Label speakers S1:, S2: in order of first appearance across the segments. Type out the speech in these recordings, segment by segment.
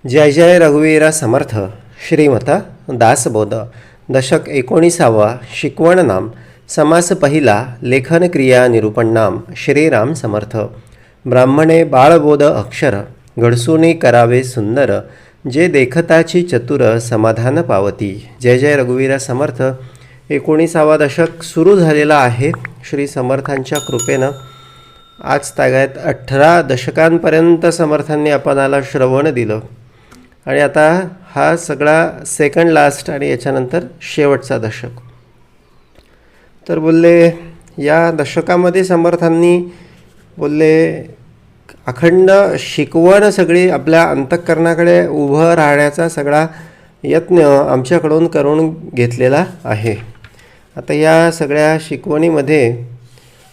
S1: जय जय रघुवीरा समर्थ. श्रीमत दासबोध. दशक 19. शिकवण नाम. समास पहिला. लेखन क्रिया निरूपण नाम. श्रीराम समर्थ. ब्राह्मणे बाळबोध अक्षर. घडसूनी करावे सुंदर. जे देखताची चतुर समाधान पावती. जय जय रघुवीरा समर्थ. 19 दशक सुरू झालेला आहे श्री समर्थांच्या कृपेनं. आज तागायत 18 दशकांपर्यंत समर्थांनी आपणाला श्रवण दिलं आणि आता हा सगळा सेकंड लास्ट आणि याच्यानंतर शेवटचा दशक. तर बोलले या दशकामध्ये समर्थांनी बोलले अखंड शिकवण सगळी आपल्या अंतःकरणाकडे उभं राहण्याचा सगळा यत्न आमच्याकडून करून घेतलेला आहे. आता या सगळ्या शिकवणीमध्ये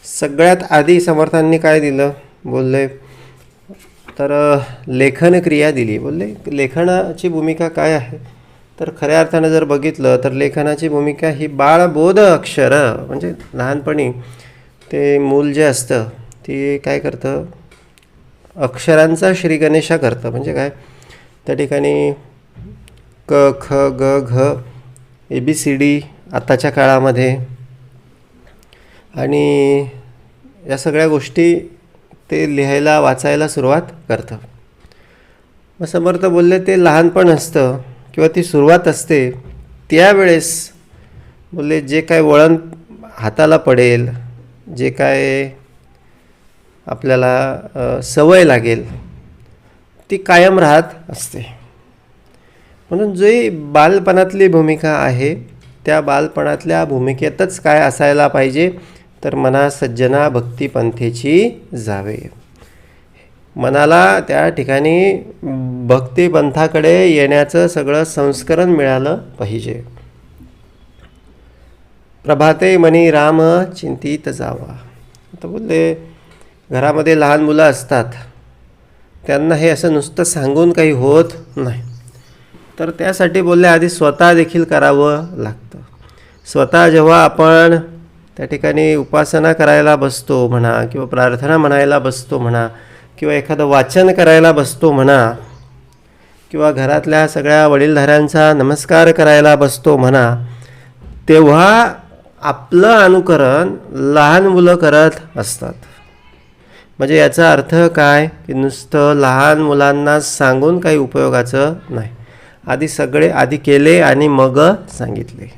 S1: सगळ्यात आधी समर्थांनी काय दिलं बोलले तर लेखन क्रिया दिली. बोलले लेखनाची भूमिका काय आहे तर खऱ्या अर्थानं जर बघितलं तर लेखनाची भूमिका ही बाळबोध अक्षर. म्हणजे लहानपणी ते मूल जे असतं ते काय करतं अक्षरांचा श्रीगणेशा करतं. म्हणजे काय त्या ठिकाणी क ख ग घ ABCD आत्ताच्या काळामध्ये आणि या सगळ्या गोष्टी ते लिहायला वाचायला सुरुवात करतं. मग समर्थ बोलले ते लहानपण असतं किंवा ती सुरुवात असते त्यावेळेस बोलले जे काय वळण हाताला पडेल, जे काय आपल्याला सवय लागेल ती कायम राहत असते. म्हणून जी बालपणातली भूमिका आहे त्या बालपणातल्या भूमिकेतच काय असायला पाहिजे तर मना सज्जना भक्तिपंथेची जावे. मनाला त्या ठिकाणी भक्तिपंथाकडे येण्याचं सगळं संस्करण मिळालं पाहिजे. प्रभाते मनी राम चिंतित जावा. आता बोलले घरामध्ये लहान मुलं असतात त्यांना हे असं नुसतं सांगून काही होत नाही. तर त्यासाठी बोलले आधी स्वतः देखील करावं लागतं. स्वतः जेव्हा आपण त्या ठिकाणी उपासना करायला बसतो म्हणा किंवा प्रार्थना म्हणायला बसतो म्हणा किंवा एखादं वाचन करायला बसतो म्हणा किंवा घरातल्या सगळ्या वडीलधाऱ्यांचा नमस्कार करायला बसतो म्हणा तेव्हा आपलं अनुकरण लहान मुलं करत असतात. म्हणजे याचा अर्थ काय की नुसतं लहान मुलांना सांगून काही उपयोगाचं नाही. आधी केले आणि मग सांगितले.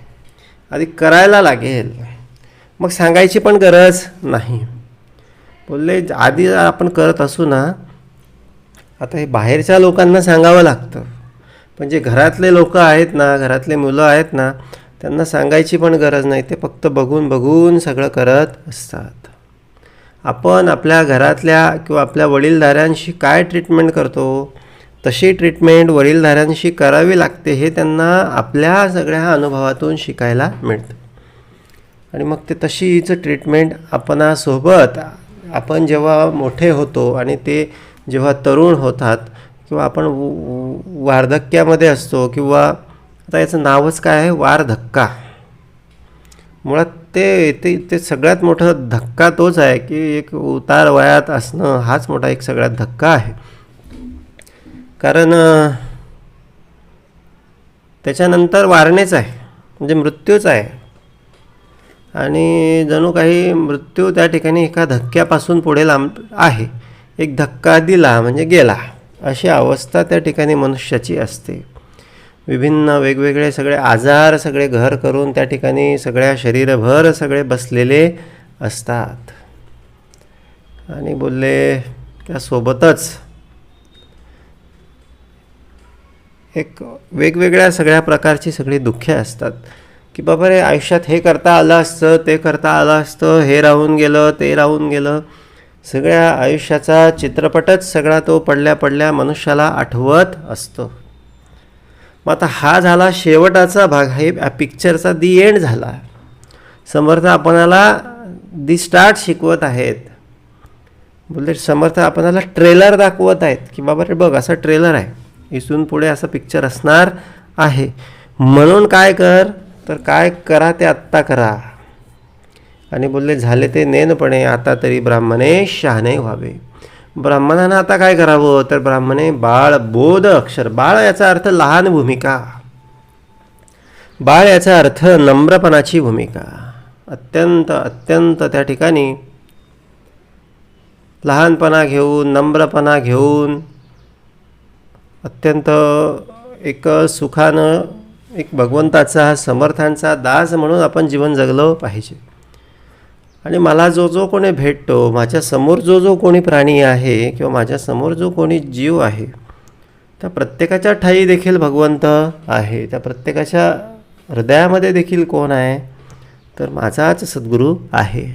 S1: आधी करायला लागेल मग सांगायची पण गरज नाही. बोलले आधी आपण करत असू ना आता हे बाहेरच्या लोकांना सांगावं लागतं पण जे घरातले लोक आहेत ना घरातले मुलं आहेत ना त्यांना सांगायची पण गरज नाही. ते फक्त बघून बघून सगळं करत असतात. आपण आपल्या घरातल्या किंवा आपल्या वडीलधाऱ्यांशी काय ट्रीटमेंट करतो तशी ट्रीटमेंट वडीलधाऱ्यांशी करावी लागते हे त्यांना आपल्या सगळ्या अनुभवातून शिकायला मिळतं. आणि मग ते तशीच ट्रीटमेंट आपणासोबत आपण जेव्हा मोठे होतो आणि ते जेव्हा तरुण होतात किंवा आपण वार्धक्यामध्ये असतो किंवा आता याचं नावच काय आहे वार्धक्का. मुळात ते सगळ्यात मोठा धक्का तोच आहे की एक उतार वयात असणं हाच मोठा एक सगळ्यात धक्का आहे. कारण त्याच्यानंतर वारणेच आहे म्हणजे मृत्यूच आहे आणि जणू काही मृत्यू त्या ठिकाणी एका धक्क्यापासून पुढे लांब आहे. एक धक्का दिला म्हणजे गेला अशी अवस्था त्या ठिकाणी मनुष्याची असते. विभिन्न वेगवेगळे सगळे आजार सगळे घर करून त्या ठिकाणी सगळ्या शरीरभर सगळे बसलेले असतात. आणि बोलले त्यासोबतच एक वेगवेगळ्या सगळ्या प्रकारची सगळी दुःखे असतात की बाबा रे आयुष्यात हे करता आलं असतं ते करता आलं असतं हे राहून गेलं ते राहून गेलं. सगळ्या आयुष्याचा चित्रपटच सगळा तो पडल्या मनुष्याला आठवत असतो. मग आता हा झाला शेवटाचा भाग. हे पिक्चरचा दी एंड झाला. समर्थ आपणाला दी स्टार्ट शिकवत आहेत. बोलले समर्थ आपणाला ट्रेलर दाखवत आहेत की बाबा रे बघ असा ट्रेलर आहे इथून पुढे असं पिक्चर असणार आहे. म्हणून काय कर तर काय करा ते आत्ता करा. आणि बोलले झाले ते नेनपणे आता तरी ब्राह्मणे शहाणे व्हावे. ब्राह्मणानं आता काय करावं, तर ब्राह्मणे बाळ बोध अक्षर. बाळ याचा अर्थ लहान भूमिका, बाळ याचा अर्थ नम्रपणाची भूमिका. अत्यंत अत्यंत त्या ठिकाणी लहानपणा घेऊन, नम्रपणा घेऊन, अत्यंत एक सुखानं, एक भगवंताचा समर्थांचा दास म्हणून आपण जीवन जगलं पाहिजे. आणि मला जो जो कोणी भेटतो, माझ्यासमोर जो जो कोणी प्राणी आहे किंवा माझ्यासमोर जो कोणी जीव आहे, त्या प्रत्येकाच्या ठाई देखील भगवंत आहे. त्या प्रत्येकाच्या हृदयामध्ये देखील कोण आहे, तर माझाच सद्गुरू आहे.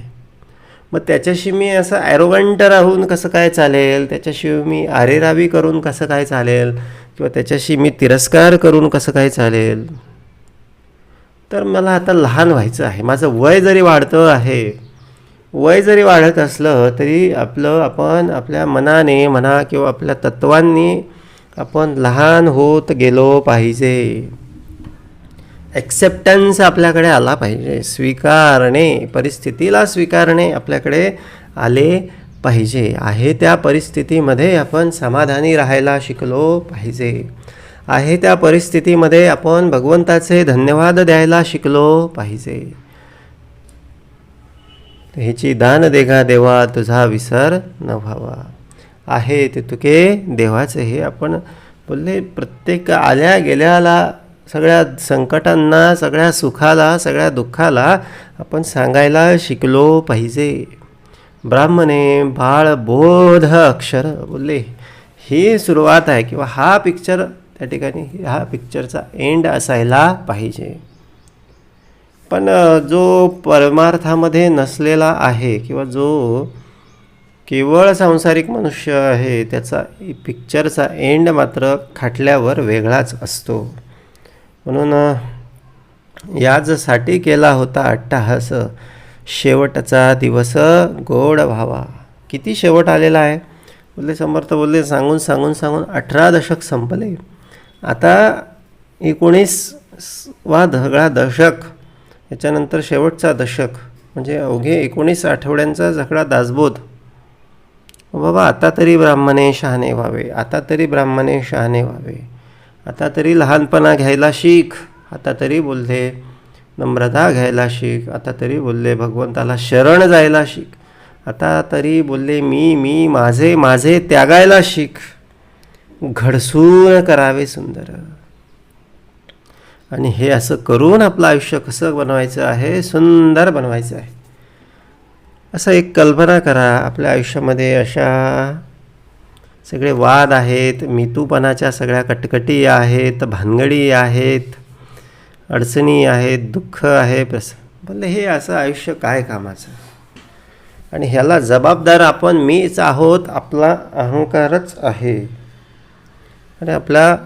S1: मग त्याच्याशी मी असं ॲरोगंट राहून कसं काय चालेल, त्याच्याशी मी आरेरावी करून कसं काय चालेल, किंवा त्याच्याशी मी तिरस्कार करून कसं काय चालेल. तर मला आता लहान व्हायचं आहे. माझं वय जरी वाढतं आहे, वय जरी वाढत असलं तरी आपण आपल्या मनाने म्हणा किंवा आपल्या तत्वांनी आपण लहान होत गेलो पाहिजे. ॲक्सेप्टन्स आपल्याकडे आला पाहिजे, स्वीकारणे, परिस्थितीला स्वीकारणे आपल्याकडे आले पाहिजे. आहे त्या परिस्थितीमध्ये आपण समाधानी राहायला शिकलो पाहिजे. आहे त्या परिस्थितीमध्ये आपण भगवंताचे धन्यवाद द्यायला शिकलो पाहिजे. ह्याची दान देगा देवा तुझा विसर न व्हावा. आहे ते तुके देवाचे, हे आपण बोलले. प्रत्येक आल्या गेल्याला, सगळ्या संकटांना, सगळ्या सुखाला, सगळ्या दुःखाला आपण सांगायला शिकलो पाहिजे. ब्राह्मणे बाळ बोध अक्षर बोलले. ही सुरुवात आहे किंवा हा पिक्चर त्या ठिकाणी, हा पिक्चरचा एंड असायला पाहिजे. पण जो परमार्थामध्ये नसलेला आहे किंवा जो केवळ सांसारिक मनुष्य आहे, त्याचा पिक्चरचा एंड मात्र खाटल्यावर वेगळाच असतो. म्हणून याचसाठी केला होता अट्टाहास, शेवटचा दिवस गोड व्हावा. किती शेवट आलेला आहे बोलले समर्थ. बोलले सांगून सांगून सांगून 18 दशक संपले. आता 19वा सगळा दशक, याच्यानंतर शेवटचा दशक, म्हणजे अवघे 19 आठवड्यांचा सगळा दासबोध. बाबा आता तरी ब्राह्मणे शहाणे व्हावे, आता तरी ब्राह्मणे शहाणे व्हावे, आता तरी लहानपणा घ्यायला शिक, आता तरी बोलले नम्रता घ्यायला शिक, आता तरी बोलले भगवंताला शरण जायला शिक, आता तरी बोलले मी माझे माझे त्यागायला शिक. घडसून करावे सुंदर. आणि हे असं करून आपलं आयुष्य कसं बनवायचं आहे, सुंदर बनवायचं आहे. असं एक कल्पना करा. आपल्या आयुष्यामध्ये अशा सगळे वाद आहेत, मितूपणाच्या सगळ्या कटकटी आहेत, भानगडी आहेत, अडचणी आहेत, दुःख आहे, बोलले हे असं आयुष्य काय कामाचं. आणि ह्याला जबाबदार आपण मीच आहोत, आपला अहंकारच आहे. आणि आपला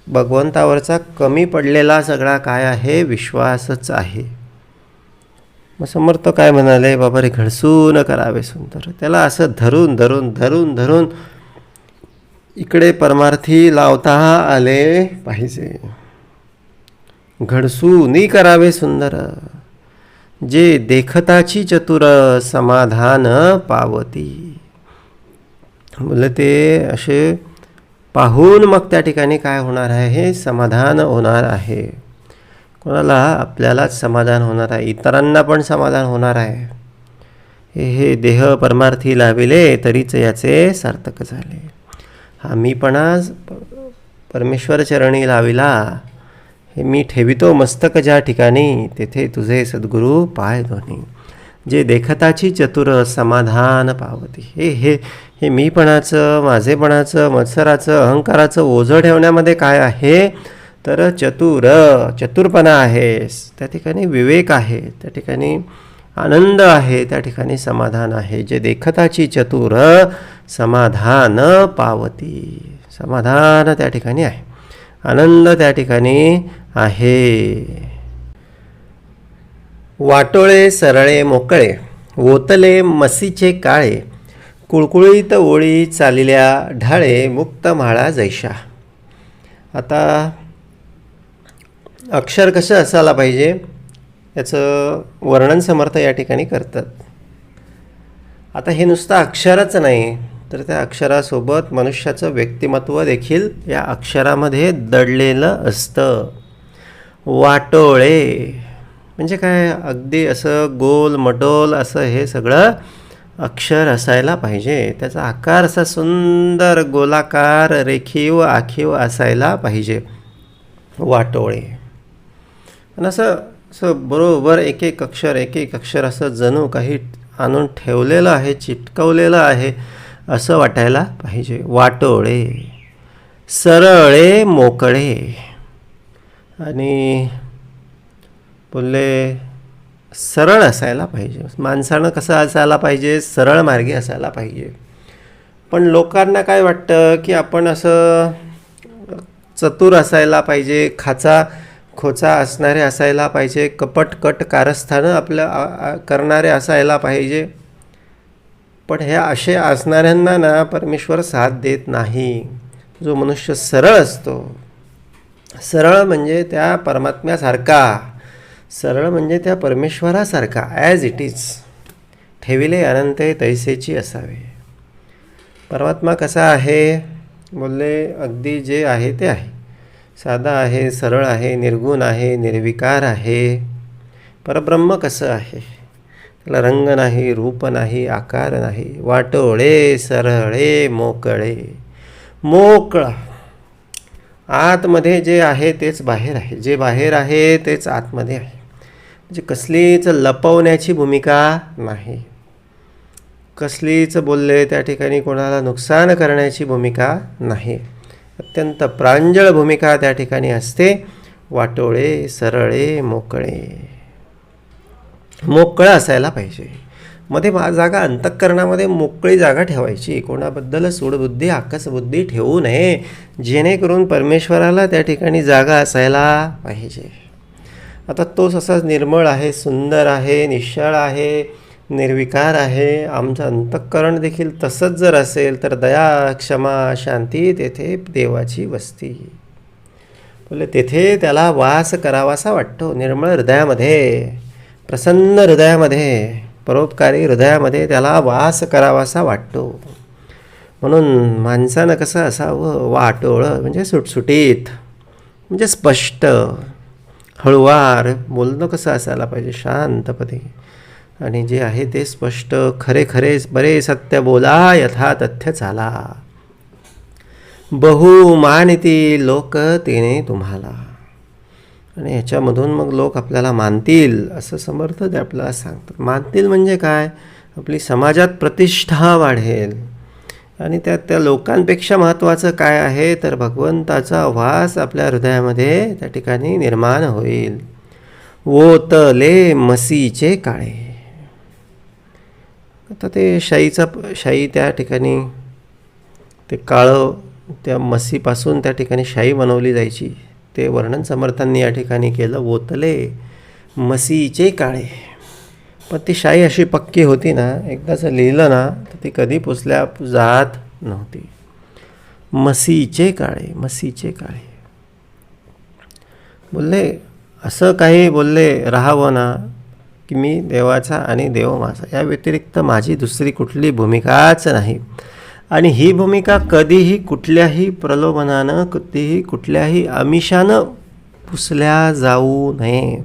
S1: भगवंतावरचा कमी पडलेला सगळा काय आहे, विश्वासच आहे. मग समर्थ काय म्हणाले, बाबा रे घडसून करावे सुंदर. त्याला असं धरून धरून धरून धरून इकडे परमार्थी लावता आले पाहिजे. घडसूनी करावे सुंदर, जे देखताची चतुर समाधान पावती. बोलले ते असे पाहून मग त्या ठिकाणी काय होणार आहे, हे समाधान होणार आहे. कोणाला, आपल्यालाच समाधान होणार आहे, इतरांना पण समाधान होणार आहे. हे देह परमार्थी लाविले तरीच याचे सार्थक झाले. हा मीपणा परमेश्वर चरणी लाविला, हे मी ठेवितो मस्तक ज्या ठिकाणी, तेथे तुझे सद्गुरू पाय दोन्ही. जे देखताची चतुर समाधान पावती. हे मीपणाचं, माझेपणाचं, मत्सराचं, अहंकाराचं ओझं ठेवण्यामध्ये काय आहे, तर चतुरपणा आहे. त्या ठिकाणी विवेक आहे, त्या ठिकाणी आनंद आहे, त्या ठिकाणी समाधान आहे. जे देखताची चतुर समाधान पावती. समाधान त्या ठिकाणी आहे, आनंद त्या ठिकाणी आहे. वाटोळे सरळे मोकळे, ओतले मसीचे काळे, कुळकुळीत ओळी चालिल्या ढाळे, मुक्त म्हाळा जैशा. आता अक्षर कसं असायला पाहिजे याचं वर्णन समर्थ या ठिकाणी करतात. आता हे नुसतं अक्षरच नाही, तर त्या अक्षरासोबत मनुष्याचं व्यक्तिमत्व देखील या अक्षरामध्ये दडलेलं असतं. वाटोळे म्हणजे काय, अगदी असं गोल मटोल असं हे सगळं अक्षर असायला पाहिजे. त्याचा आकार असा सुंदर गोलाकार रेखीव आखीव असायला पाहिजे. वाटोळे. आणि असं असं बरोबर एक एक अक्षर असं जणू काही आणून ठेवलेलं आहे, चिटकवलेलं आहे असं वाटायला पाहिजे. वाटोळे. सरळे मोकळे. आणि बोलले सरळ असायला पाहिजे. माणसानं कसं असायला पाहिजे, सरळ मार्गी असायला पाहिजे. पण लोकांना काय वाटतं की आपण असं चतुर असायला पाहिजे, खोचा असणारे असायला पाहिजे, कपट कारस्थानं आपलं करणारे असायला पाहिजे. पण हे असे असणाऱ्यांना ना परमेश्वर साथ देत नाही. जो मनुष्य सरळ असतो, सरळ म्हणजे त्या परमात्म्यासारखा, सरळ म्हणजे त्या परमेश्वरासारखा, ॲज इट इज. ठेविले अनंते तैसेची असावे. परमात्मा कसा आहे, बोलले अगदी जे आहे ते आहे. साधा आहे, सरळ आहे, निर्गुण आहे, निर्विकार आहे. परब्रह्म कसं आहे, त्याला रंग नाही, रूप नाही, आकार नाही. वाटोळे सरळे मोकळे. मोकळा. आतमध्ये जे आहे तेच बाहेर आहे, जे बाहेर आहे तेच आतमध्ये आहे. म्हणजे कसलीच लपवण्याची भूमिका नाही, कसलीच बोलले त्या ठिकाणी कोणाला नुकसान करण्याची भूमिका नाही. अत्यंत प्रांजळ भूमिका त्या ठिकाणी असते. वाटोळे सरळे मोकळे. मोकळं असायला पाहिजे. मध्ये जागा अंतःकरणामध्ये मोकळी जागा ठेवायची. कोणाबद्दल सूडबुद्धी आकसबुद्धी ठेवू नये, जेणेकरून परमेश्वराला त्या ठिकाणी जागा असायला पाहिजे. आता तोच असाच निर्मळ आहे, सुंदर आहे, निश्चळ आहे, निर्विकार आहे. आमचं अंतःकरण देखील तसंच जर असेल तर दया क्षमा शांती तेथे देवाची वस्ती. बोले तेथे त्याला वास करावासा वाटतो. निर्मळ हृदयामध्ये, प्रसन्न हृदयामध्ये, परोपकारी हृदयामध्ये त्याला वास करावासा वाटतो. म्हणून माणसानं कसं असावं, वाटोळं म्हणजे सुटसुटीत, म्हणजे स्पष्ट, हळुवार बोलणं कसं असायला पाहिजे, शांतपणे. आणि जे आहे ते स्पष्ट, खरे खरे बरे सत्य बोला, यथा तथ्य चाला. बहु मानिती लोक तेने तुम्हाला. आणि ह्याच्यामधून मग लोक आपल्याला मानतील असं समर्थ ते आपल्याला सांगतात. मानतील म्हणजे काय, आपली समाजात प्रतिष्ठा वाढेल. आणि त्या लोकांपेक्षा महत्त्वाचं काय आहे तर भगवंताचा वास आपल्या हृदयामध्ये त्या ठिकाणी निर्माण होईल. ओतले मसीचे काळे. आता ते शाई त्या ठिकाणी ते काळं, त्या मसीपासून त्या ठिकाणी शाई बनवली जायची. ते वर्णन समर्थांनी या ठिकाणी केलं. ओतले मसीचे काळे. पण ती शाई अशी पक्की होती ना, एकदा जर लिहिलं ना तर ती कधी पुसल्या जात नव्हती. मसीचे काळे, मसीचे काळे. बोलले असं काही बोलले राहावं ना की मी देवाचा आणि देव माझा, या व्यतिरिक्त माझी दुसरी कुठली भूमिकाच नाही. आणि ही भूमिका कधीही कुठल्याही प्रलोभनानं, कधीही कुठल्याही आमिषानं पुसल्या जाऊ नये.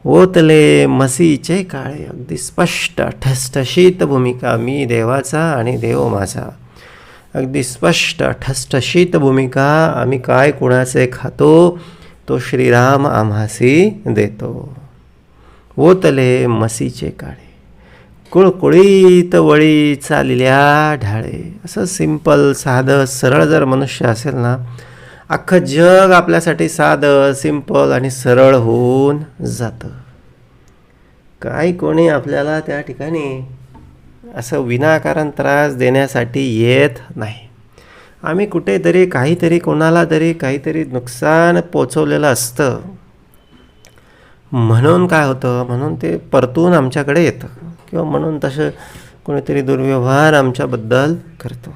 S1: ओतले मसीचे काळे. अगदी स्पष्ट ठसठशीत भूमिका, मी देवाचा आणि देव माझा. अगदी स्पष्ट ठसठशीत भूमिका. आम्ही काय कुणाचे खातो तो श्रीराम आम्हासी देतो. ओतले मसीचे काळे. कुळकुळीत वळी चालल्या ढाळे. असं सिंपल साधं सरळ जर मनुष्य असेल ना, अख्खं जग आपल्यासाठी साधं सिंपल आणि सरळ होऊन जातं. काही कोणी आपल्याला त्या ठिकाणी असं विनाकारण त्रास देण्यासाठी येत नाही. आम्ही कुठेतरी काहीतरी कोणाला तरी काहीतरी नुकसान पोचवलेलं असतं, म्हणून काय होतं, म्हणून ते परतून आमच्याकडे येतं, किंवा म्हणून तसं कोणीतरी दुर्व्यवहार आमच्याबद्दल करतो.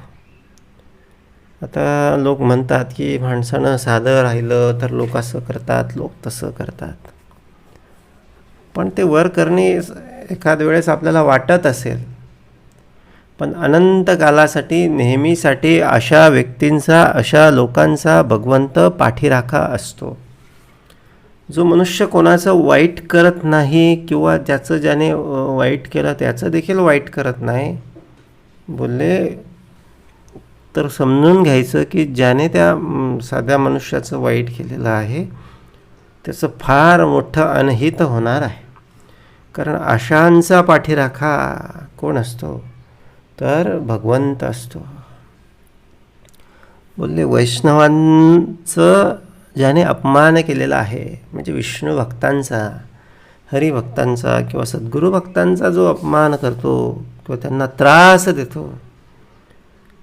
S1: आता लोक म्हणतात की माणसानं साधं राहिलं तर लोक असं करतात, लोक तसं करतात. पण ते वर करणे एखाद वेळेस आपल्याला वाटत असेल, पण अनंत कालासाठी नेहमीसाठी अशा व्यक्तींचा, अशा लोकांचा भगवंत पाठीराखा असतो. जो मनुष्य कोणाचं वाईट करत नाही किंवा ज्याचं ज्याने वाईट केलं त्याचं देखील वाईट करत नाही, बोलले तर समजून घ्यायचं की ज्याने त्या साध्या मनुष्याचं वाईट केलेलं आहे त्याचं फार मोठं अनहित होणार आहे. कारण अशांचा पाठीराखा कोण असतो तर भगवंत असतो. बोलले वैष्णवांचं ज्याने अपमान केलेला आहे, म्हणजे विष्णू भक्तांचा, हरिभक्तांचा किंवा सद्गुरू भक्तांचा जो अपमान करतो किंवा त्यांना त्रास देतो,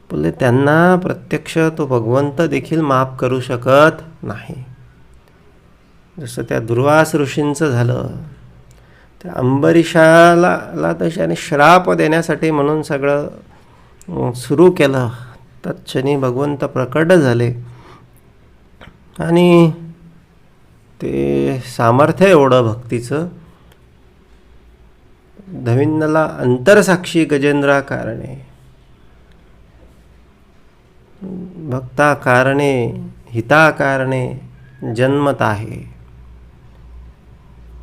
S1: बोलले त्यांना प्रत्यक्ष तो भगवंत देखील माफ करू शकत नाही. जसं त्या दुर्वास ऋषींचं झालं, त्या अंबरीषाला तशाने श्राप देण्यासाठी म्हणून सगळं सुरू केलं. तत्क्षणी भगवंत प्रकट झाले आणि ते सामर्थ्य एवढं भक्तीचं, धविन्नला अंतरसाक्षी गजेंद्रा कारणे, भक्ता कारणे हिता कारणे जन्मत आहे.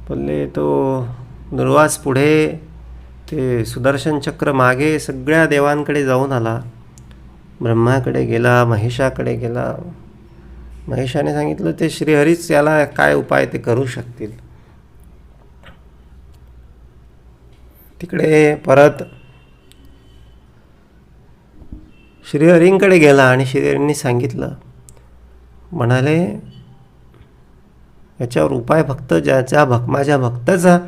S1: बोलले तो दुर्वास पुढे ते सुदर्शन चक्र मागे सगळ्या देवांकडे जाऊन आला. ब्रह्माकडे गेला, महेशाकडे गेला. महेशाने सांगितलं ते श्रीहरीच याला काय उपाय ते करू शकतील. तिकडे परत श्रीहरींकडे गेला आणि श्रीहरींनी सांगितलं, म्हणाले याच्यावर उपाय फक्त माझ्या भक्ताचा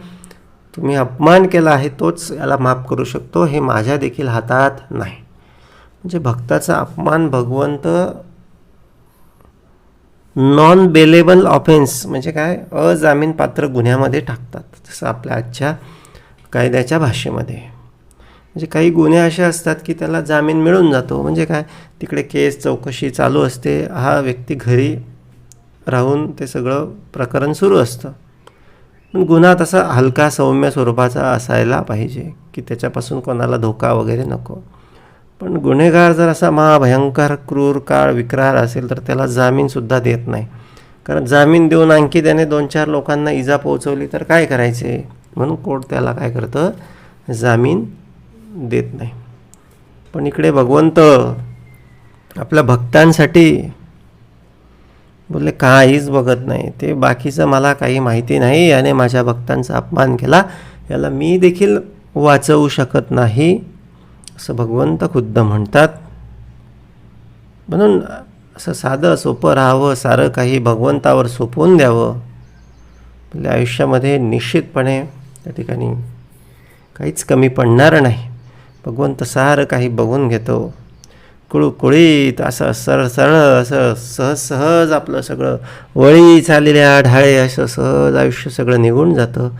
S1: तुम्ही अपमान केला आहे तोच याला माफ करू शकतो, हे माझ्या देखील हातात नाही. म्हणजे भक्ताचा अपमान भगवंत नॉन बेलेबल ऑफेन्स म्हणजे काय, अजामीन पात्र गुन्ह्यामध्ये टाकतात. जसं आपल्या आजच्या कायद्याच्या भाषेमध्ये म्हणजे काही गुन्हे असे असतात की त्याला जामीन मिळून जातो. म्हणजे काय, तिकडे केस चौकशी चालू असते, हा व्यक्ती घरी राहून ते सगळं प्रकरण सुरू असतं. पण गुन्हा तसा हलका सौम्य स्वरूपाचा असायला पाहिजे की त्याच्यापासून कोणाला धोका वगैरे नको. पण गुन्हेगार जर असा महाभयंकर क्रूर काळ विक्रार असेल तर त्याला जामीनसुद्धा देत नाही. कारण जामीन देऊन आणखी त्याने 2-4 लोकांना इजा पोहोचवली तर काय करायचे, म्हणून कोर्ट त्याला काय करतं, जामीन देत नाही. पण इकडे भगवंत आपल्या भक्तांसाठी बोलले काहीच बघत नाही. ते बाकीचं मला काही माहिती नाही, याने माझ्या भक्तांचा अपमान केला, याला मी देखील वाचवू शकत नाही असं भगवंत खुद्द म्हणतात. म्हणून असं साधं सोपं राहावं, सारं काही भगवंतावर सोपवून द्यावं. आपल्या आयुष्यामध्ये निश्चितपणे त्या ठिकाणी काहीच कमी पडणार नाही. भगवंत सारं काही बघून घेतो. कुळकुळीत असं सरळ सरळ असं सहज सहज आपलं सगळं वळी चाललेल्या ढाळे असं सहज आयुष्य सगळं निघून जातं.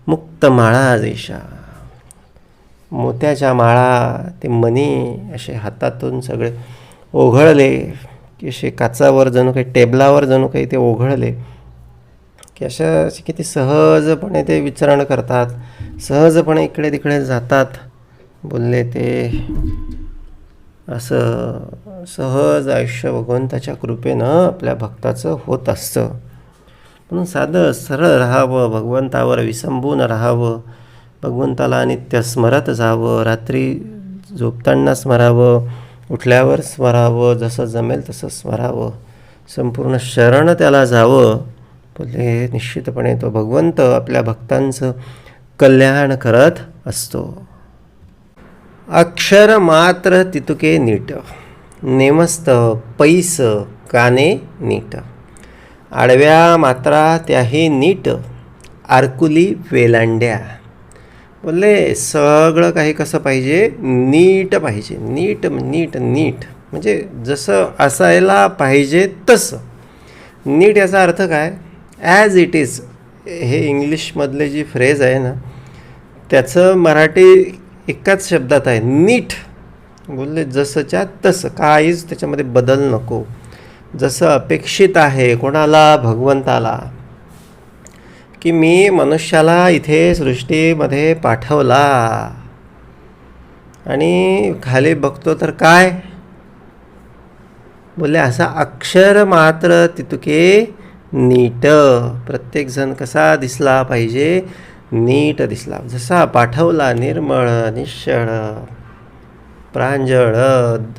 S1: मुक्त माळा जैशा, मोत्याच्या माळा, ते मणी असे हातातून सगळे ओघळले की असे काचावर जणू काही टेबलावर जणू काही ते ओघळले की अशा किती सहजपणे ते विचरण करतात, सहजपणे इकडे तिकडे जातात. बोलले ते असं सहज आयुष्य भगवंताच्या कृपेनं आपल्या भक्ताचं होत असतं. म्हणून साधं सरळ राहावं, भगवंतावर विसंबून राहावं, भगवंताला नित्य स्मरत जावं, रात्री झोपताना स्मरावं, उठल्यावर स्मरावं, जसं जमेल तसं स्मरावं, संपूर्ण शरण त्याला जावं. बोलले निश्चितपणे तो भगवंत आपल्या भक्तांचं कल्याण करत असतो. अक्षर मात्र तितुके नीट, नेमस्त पैस काने नीट, आडव्या मात्रा त्याही नीट, आरकुली वेलांड्या. बोलले सगळं काही कसं पाहिजे, नीट पाहिजे. नीट नीट नीट म्हणजे जसं असायला पाहिजे तसं. नीट याचा अर्थ काय, ॲज इट इज. हे इंग्लिशमधले जी फ्रेज आहे ना, त्याचं मराठी एकाच शब्दात आहे, नीट. बोलले जसंच्या तसं, काहीच त्याच्यामध्ये बदल नको. जसं अपेक्षित आहे कोणाला, भगवंताला, की मी मनुष्याला इथे सृष्टीमध्ये पाठवला आणि खाली बघतो तर काय बोलले, असा अक्षर मात्र तितुके नीट. प्रत्येकजण कसा दिसला पाहिजे, नीट दिसला. जसा पाठवला निर्मळ निश्चळ प्रांजळ,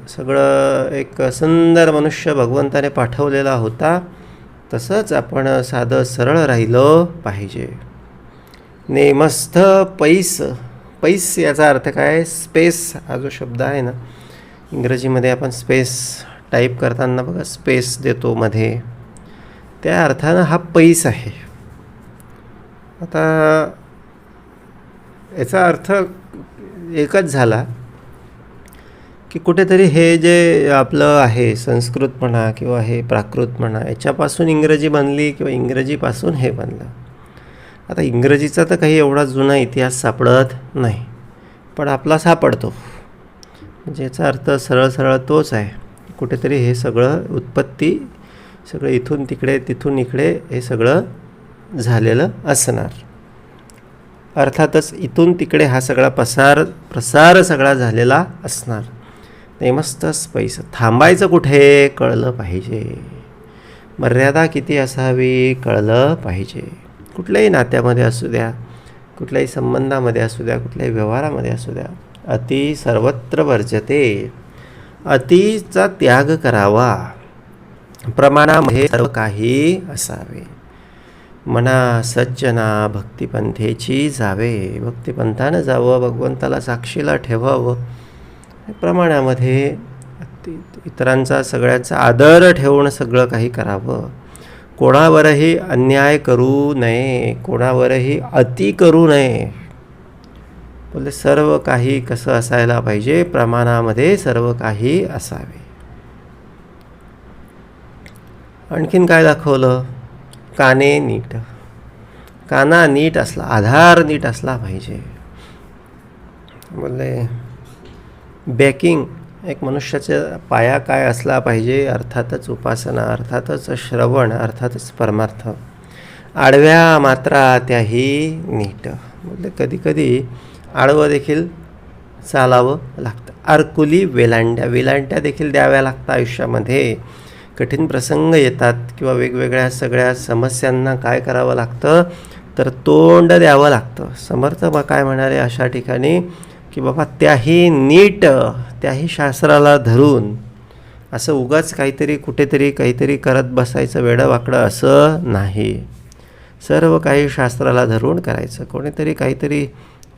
S1: सगळं एक सुंदर मनुष्य भगवंताने पाठवलेला होता, तसंच आपण साधं सरळ राहिलं पाहिजे. नेमस्थ पैस. पैस याचा अर्थ काय, स्पेस हा जो शब्द आहे ना, इंग्रजीमध्ये आपण स्पेस टाईप करताना बघा स्पेस देतो मध्ये, त्या अर्थानं हा पैस आहे. आता याचा अर्थ एकच झाला की कुठेतरी हे जे आपलं आहे संस्कृत म्हणा किंवा हे प्राकृत म्हणा, याच्यापासून इंग्रजी बनली किंवा इंग्रजीपासून हे बनलं. आता इंग्रजीचा तर काही एवढा जुना इतिहास सापडत नाही, पण आपला सापडतो. म्हणजे याचा अर्थ सरळ सरळ तोच आहे. कुठेतरी हे सगळं उत्पत्ती सगळं इथून तिकडे तिथून इकडे हे सगळं झालेलं असणार. अर्थातच इथून तिकडे हा सगळा प्रसार सगळा झालेला असणार. नेमस्तच पैसा. थांबायचं कुठे कळलं पाहिजे, मर्यादा किती असावी कळलं पाहिजे. कुठल्याही नात्यामध्ये असू द्या, कुठल्याही संबंधामध्ये असू द्या, कुठल्याही व्यवहारामध्ये असू द्या, अति सर्वत्र वर्जते. अतिचा त्याग करावा, प्रमाणामध्ये सर्व काही असावे. मना सज्जना भक्तिपंथेची जावे. भक्तिपंथानं जावं, भगवंताला साक्षीला ठेवावं. प्रमाणामध्ये इतरांचा सगळ्यांचा आदर ठेवून सगळं काही करावं. कोणावरही अन्याय करू नये, कोणावरही अति करू नये. बोलले सर्व काही कसं असायला पाहिजे, प्रमाणामध्ये सर्व काही असावे. आणखीन काय दाखवलं, काने नीट. काना नीट असला, आधार नीट असला पाहिजे. बोलले बॅकिंग, एक मनुष्याचा पाया काय असला पाहिजे, अर्थातच उपासना, अर्थातच श्रवण, अर्थातच परमार्थ. आडव्या मात्रा त्याही नीट. म्हणजे कधी कधी आडवं देखील चालावं लागतं. आरकुली वेलांट्या देखील द्याव्या लागतात आयुष्यामध्ये. कठीण प्रसंग येतात किंवा वेगवेगळ्या सगळ्या समस्यांना काय करावं लागतं, तर तोंड द्यावं लागतं. समर्थ काय म्हणाले अशा ठिकाणी की बाबा त्याही नीट, त्याही शास्त्राला धरून. असं उगाच काहीतरी कुठेतरी काहीतरी करत बसायचं वेडं वाकडं असं नाही. सर्व काही शास्त्राला धरून करायचं. कोणीतरी काहीतरी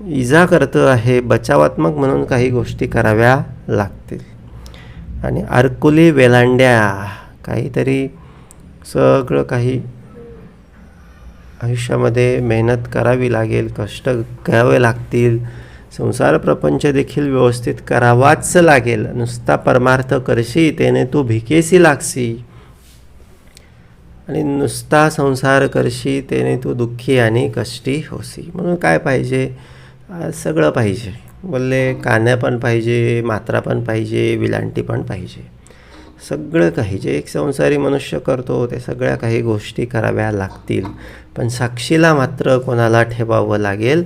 S1: इजा करतं आहे, बचावात्मक म्हणून काही गोष्टी कराव्या लागतील. आणि आरकुली वेलांड्या, काहीतरी सगळं काही आयुष्यामध्ये मेहनत करावी लागेल, कष्ट घ्यावे लागतील. संसार प्रपंच देखील व्यवस्थित करावाच लागेल. नुसता परमार्थ करशी त्याने तू भिकेसी लागसी, आणि नुसता संसार करशी त्याने तू दुःखी आणि कष्टी होसी. म्हणून काय पाहिजे, सगळं पाहिजे. बोलले कान्या पण पाहिजे, मात्रा पण पाहिजे, विलांटी पण पाहिजे. सगळं काही जे एक संसारी मनुष्य करतो ते सगळ्या काही गोष्टी कराव्या लागतील. पण साक्षीला मात्र कोणाला ठेवावं लागेल,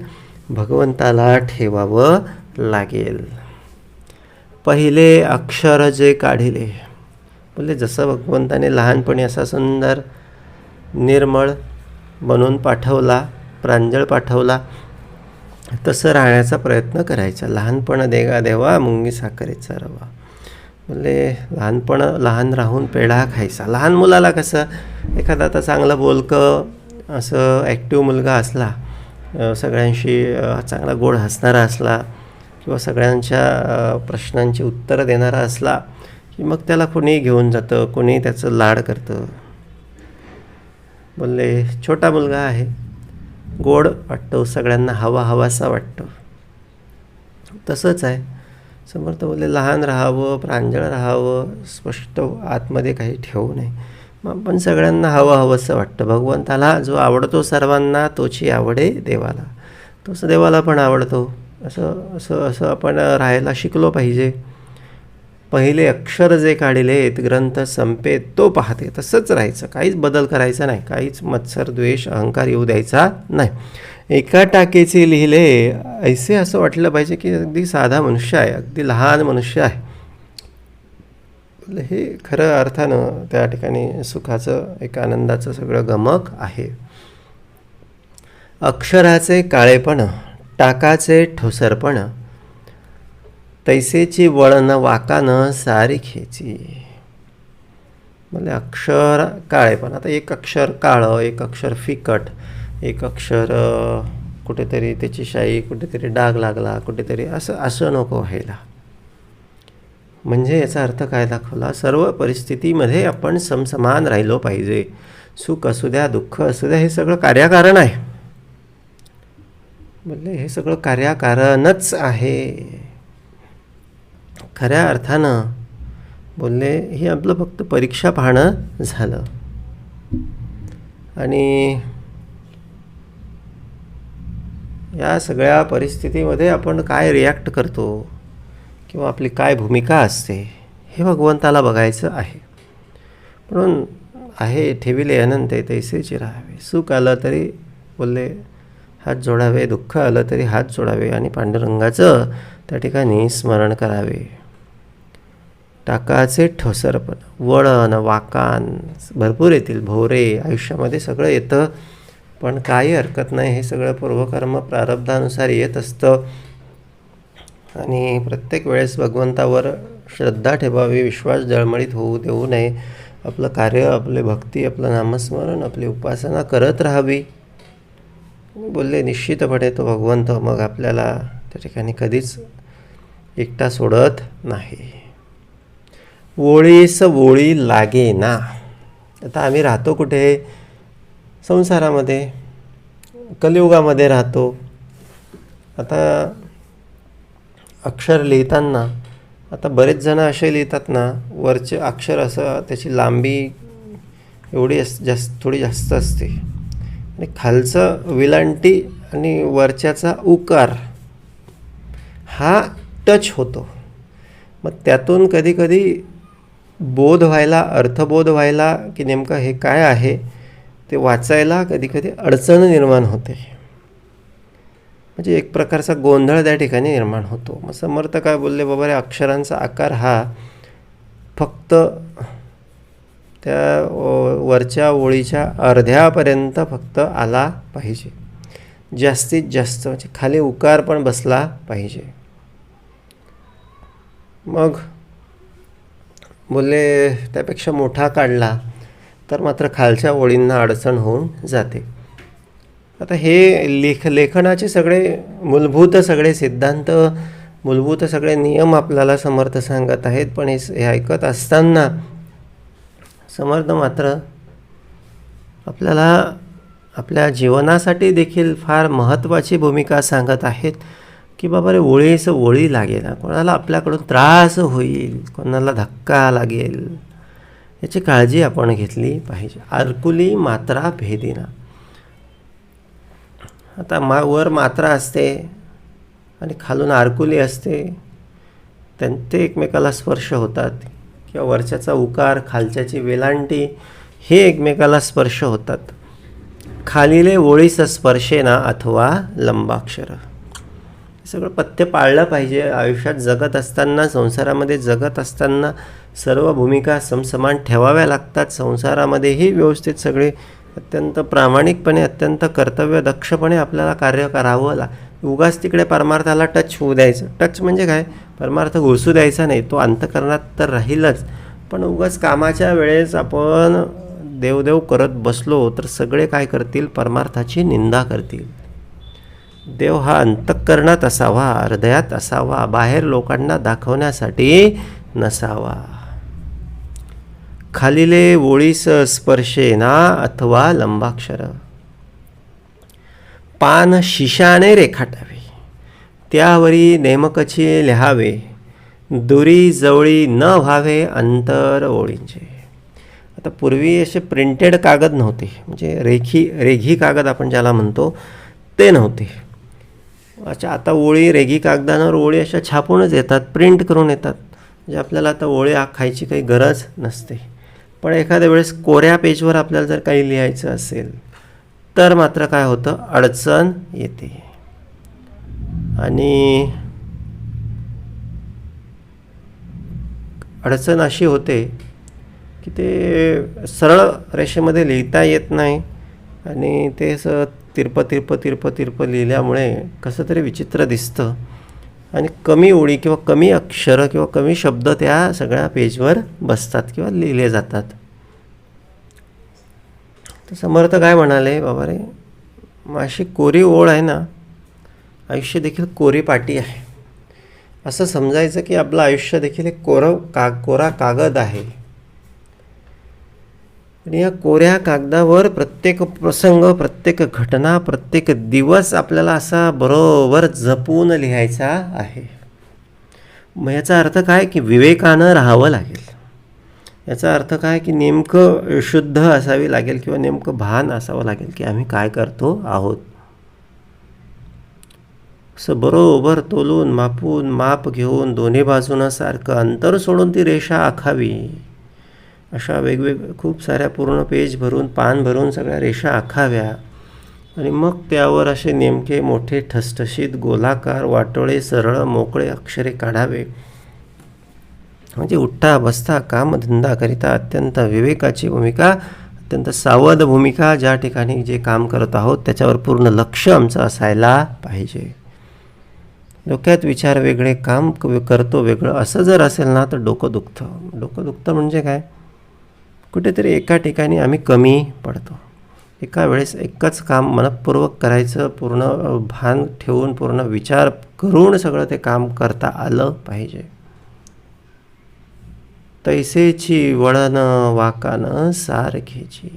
S1: भगवंताला ठेवावं लागेल. पहिले अक्षर जे काढिले. बोलले जसं भगवंताने लहानपणी असा सुंदर निर्मळ बनून पाठवला, प्रांजळ पाठवला, तसं राहण्याचा प्रयत्न करायचा. लहानपण देगा देवा मुंगी साखरेचा रवा. बोलले लहान राहून पेढा खायचा. लहान मुलाला कसं, एखादा आता चांगलं बोलकं असं ॲक्टिव्ह मुलगा असला, सगळ्यांशी चांगला गोड हसणारा असला किंवा सगळ्यांच्या प्रश्नांची उत्तरं देणारा असला की मग त्याला कोणी घेऊन जातं, कोणी त्याचं लाड करतं. बोलले छोटा मुलगा आहे, गोड वाटतो, सगळ्यांना हवासा वाटतो. तसंच आहे. समर्थ बोलले लहान राहावं, प्रांजळ राहावं, स्पष्ट आतमध्ये काही ठेवू नये. मग पण सगळ्यांना हवंसं वाटतं. भगवंताला जो आवडतो सर्वांना तोची आवडे देवाला, तोच देवाला पण आवडतो. असं असं असं आपण राहायला शिकलो पाहिजे. पहिले अक्षर जे काढिलेत ग्रंथ संपेत तो पाहते, तसंच राहायचं. काहीच बदल करायचा नाही, काहीच मत्सर द्वेष अहंकार येऊ द्यायचा नाही. एका टाकेचे लिहिले ऐसे असं वाटलं पाहिजे की अगदी साधा मनुष्य आहे, अगदी लहान मनुष्य आहे. हे खरं अर्थानं त्या ठिकाणी सुखाचं एक आनंदाचं सगळं गमक आहे. अक्षराचे काळेपण, टाकाचे ठोसरपण, तैसेची वळण वाकानं सारी खेची. म्हणजे अक्षर काळेपण, आता एक अक्षर काळं, एक अक्षर फिकट, एक अक्षर कुठेतरी त्याची शाई कुठेतरी डाग लागला, कुठेतरी असं नको व्हायला. म्हणजे याचा अर्थ काय दाखवला, सर्व परिस्थितीमध्ये आपण समसमान राहिलो पाहिजे. सुख असू द्या, दुःख असू द्या, हे सगळं कार्याकारण आहे. म्हणजे हे सगळं कार्याकारणच आहे. खऱ्या अर्थानं बोलले हे आपलं फक्त परीक्षा पाहणं झालं. आणि या सगळ्या परिस्थितीमध्ये आपण काय रिॲक्ट करतो किंवा आपली काय भूमिका असते हे भगवंताला बघायचं आहे. म्हणून आहे ठेविले अनंते तैसेचे राहावे. सुख आलं तरी बोलले हात जोडावे, दुःख आलं तरी हात जोडावे आणि पांडुरंगाचं त्या ठिकाणी स्मरण करावे. टाकाचे ठोसरपण, वळण वाकान भरपूर येतील, भोवरे आयुष्यामध्ये सगळं येतं, पण काही हरकत नाही. हे सगळं पूर्वकर्म प्रारब्धानुसार येत असतं. आणि प्रत्येक वेळेस भगवंतावर श्रद्धा ठेवावी, विश्वास जळमळीत होऊ देऊ नये. आपलं कार्य, आपले भक्ती, आपलं नामस्मरण, आपली उपासना करत राहावी. बोलले निश्चितपणे तो भगवंत मग आपल्याला त्या ठिकाणी कधीच एकटा सोडत नाही. ओळीस ओळी लागे ना. आता आम्ही राहतो कुठे? संसारामध्ये, कलियुगामध्ये राहतो. आता अक्षर लिहिताना आता बरेच जण असे लिहितात ना, वरचे अक्षर असं त्याची लांबी एवढी थोडी जास्त असते आणि खालचं विलांटी आणि वरच्याचा उकार हा टच होतो. मग त्यातून कधी कधी बोध व्हायला, अर्थबोध व्हायला की नेमकं हे काय आहे ते वाचायला कधी कधी अडचण निर्माण होते. म्हणजे एक प्रकारचा गोंधळ त्या ठिकाणी निर्माण होतो. मग समर्थ काय बोलले, बाबा रे अक्षरांचा आकार हा फक्त त्या वरच्या ओळीच्या अर्ध्यापर्यंत फक्त आला पाहिजे, जास्तीत जास्त म्हणजे खाली उकार पण बसला पाहिजे. मग बोलले त्यापेक्षा मोठा काढला तर मात्र खालच्या ओळींना अडचण होऊन जाते. आता हे लेखनाचे सगळे मूलभूत सगळे सिद्धांत, मूलभूत सगळे नियम आपल्याला समर्थ सांगत आहेत. पण हे ऐकत असताना समर्थ मात्र आपल्याला आपल्या जीवनासाठी देखील फार महत्त्वाची भूमिका सांगत आहेत की बाबा रे ओळीस ओळी लागेल, कोणाला आपल्याकडून त्रास होईल, कोणाला धक्का लागेल याची काळजी आपण घेतली पाहिजे. आरकुली मात्रा भेदिना. आता वर मात्रा असते आणि खालून आरकुली असते, ते एकमेकाला स्पर्श होतात किंवा वरच्याचा उकार, खालच्याची वेलांटी हे एकमेकाला स्पर्श होतात. खालीले ओळीस स्पर्शेना अथवा लंबाक्षर. सगळं पथ्य पाळलं पाहिजे. आयुष्यात जगत असताना, संसारामध्ये जगत असताना सर्व भूमिका समसमान ठेवाव्या लागतात. संसारामध्येही व्यवस्थित सगळे अत्यंत प्रामाणिकपणे, अत्यंत कर्तव्यदक्षपणे आपल्याला कार्य करावं उगाच तिकडे परमार्थाला टच होऊ द्यायचं. टच म्हणजे काय? परमार्थ घुसू द्यायचा नाही, तो अंतःकरणात तर राहीलच. पण उगाच कामाच्या वेळेस आपण देवदेव करत बसलो तर सगळे काय करतील? परमार्थाची निंदा करतील. देव हा अंतःकरणात असावा, हृदयात असावा, बाहेर लोकांना दाखवण्यासाठी नसावा. खालीले ओळीस स्पर्शेना अथवा लंबाक्षर. पान शिशाने रेखाटावे, त्यावरी नेमकची लिहावे, दुरी जवळी न व्हावे अंतर ओळींचे. आता पूर्वी असे प्रिंटेड कागद नव्हते, म्हणजे रेघी कागद आपण ज्याला म्हणतो ते नव्हते. अच्छा, आता ओळी रेघी कागदांवर ओळी अशा छापूनच येतात, प्रिंट करून येतात. म्हणजे आपल्याला आता ओळी आखायची काही गरज नसते. पण एखाद्या वेळेस कोऱ्या पेजवर आपल्याला जर काही लिहायचं असेल तर मात्र काय होतं, अडचण येते. आणि अडचण अशी होते की ते सरळ रेषेमध्ये लिहिता येत नाही आणि ते असं तिरपं लिहिल्यामुळे कसं तरी विचित्र दिसतं आणि कमी ओळी किंवा कमी अक्षरं किंवा कमी शब्द त्या सगळ्या पेजवर बसतात किंवा लिहिले जातात. तर समर्थ काय म्हणाले, बाबा रे, अशी कोरी ओळ आहे ना, आयुष्य देखील कोरी पाटी आहे, असं समजायचं की आपलं आयुष्य देखील एक कोरा कागद आहे. आणि या कोऱ्या कागदावर प्रत्येक प्रसंग, प्रत्येक घटना, प्रत्येक दिवस आपल्याला असा बरोबर जपून लिहायचा आहे. मग याचा अर्थ काय की विवेकानं राहावं लागेल. याचा अर्थ काय की नेमकं शुद्ध असावी लागेल किंवा नेमकं भान असावं लागेल की आम्ही काय करतो आहोत. असं बरोबर तोलून मापून माप घेऊन दोन्ही बाजूनं सारखं अंतर सोडून ती रेषा आखावी. अशा खूप साऱ्या पूर्ण पेज भरून, पान भरून सगळ्या रेषा आखाव्या आणि मग त्यावर असे नेमके मोठे ठसठशीत गोलाकार वाटोळे सरळ मोकळे अक्षरे काढावे. म्हणजे उठता बसता कामधंदा करिता अत्यंत विवेकाची भूमिका, अत्यंत सावध भूमिका, ज्या ठिकाणी जे काम करत आहोत त्याच्यावर पूर्ण लक्ष आमचं असायला पाहिजे. डोक्यात विचार वेगळे, काम करतो वेगळं, असं जर असेल ना तर डोकं दुखतं म्हणजे काय, कुठेतरी एका ठिकाणी आम्ही कमी पडतो. एका वेळेस एकच काम मनपूर्वक करायचं, पूर्ण भान ठेवून, पूर्ण विचार करून सगळं ते काम करता आलं पाहिजे. तैसेची वळण वाकान सारखेची,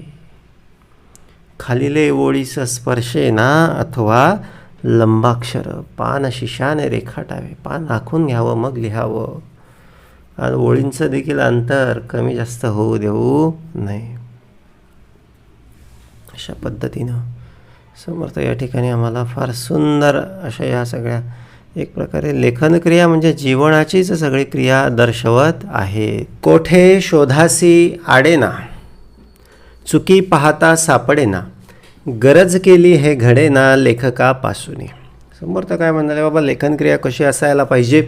S1: खालीले ओळीस स्पर्शेना अथवा लंबाक्षर, पान शिशाने रेखाटावे, पान आखून घ्यावं मग लिहावं. आणि ओळींचं देखील अंतर कमी जास्त होऊ देऊ नये. अशा पद्धतीनं समर्थ या ठिकाणी आम्हाला फार सुंदर अशा या सगळ्या एक प्रकारे लेखनक्रिया म्हणजे जीवनाचीच सगळी क्रिया दर्शवत आहे. कोठे शोधासी आडेना, चुकी पाहता सापडेना, गरज केली हे घडेना लेखकापासून. समर्थ काय म्हणाले, बाबा लेखनक्रिया कशी असायला पाहिजे,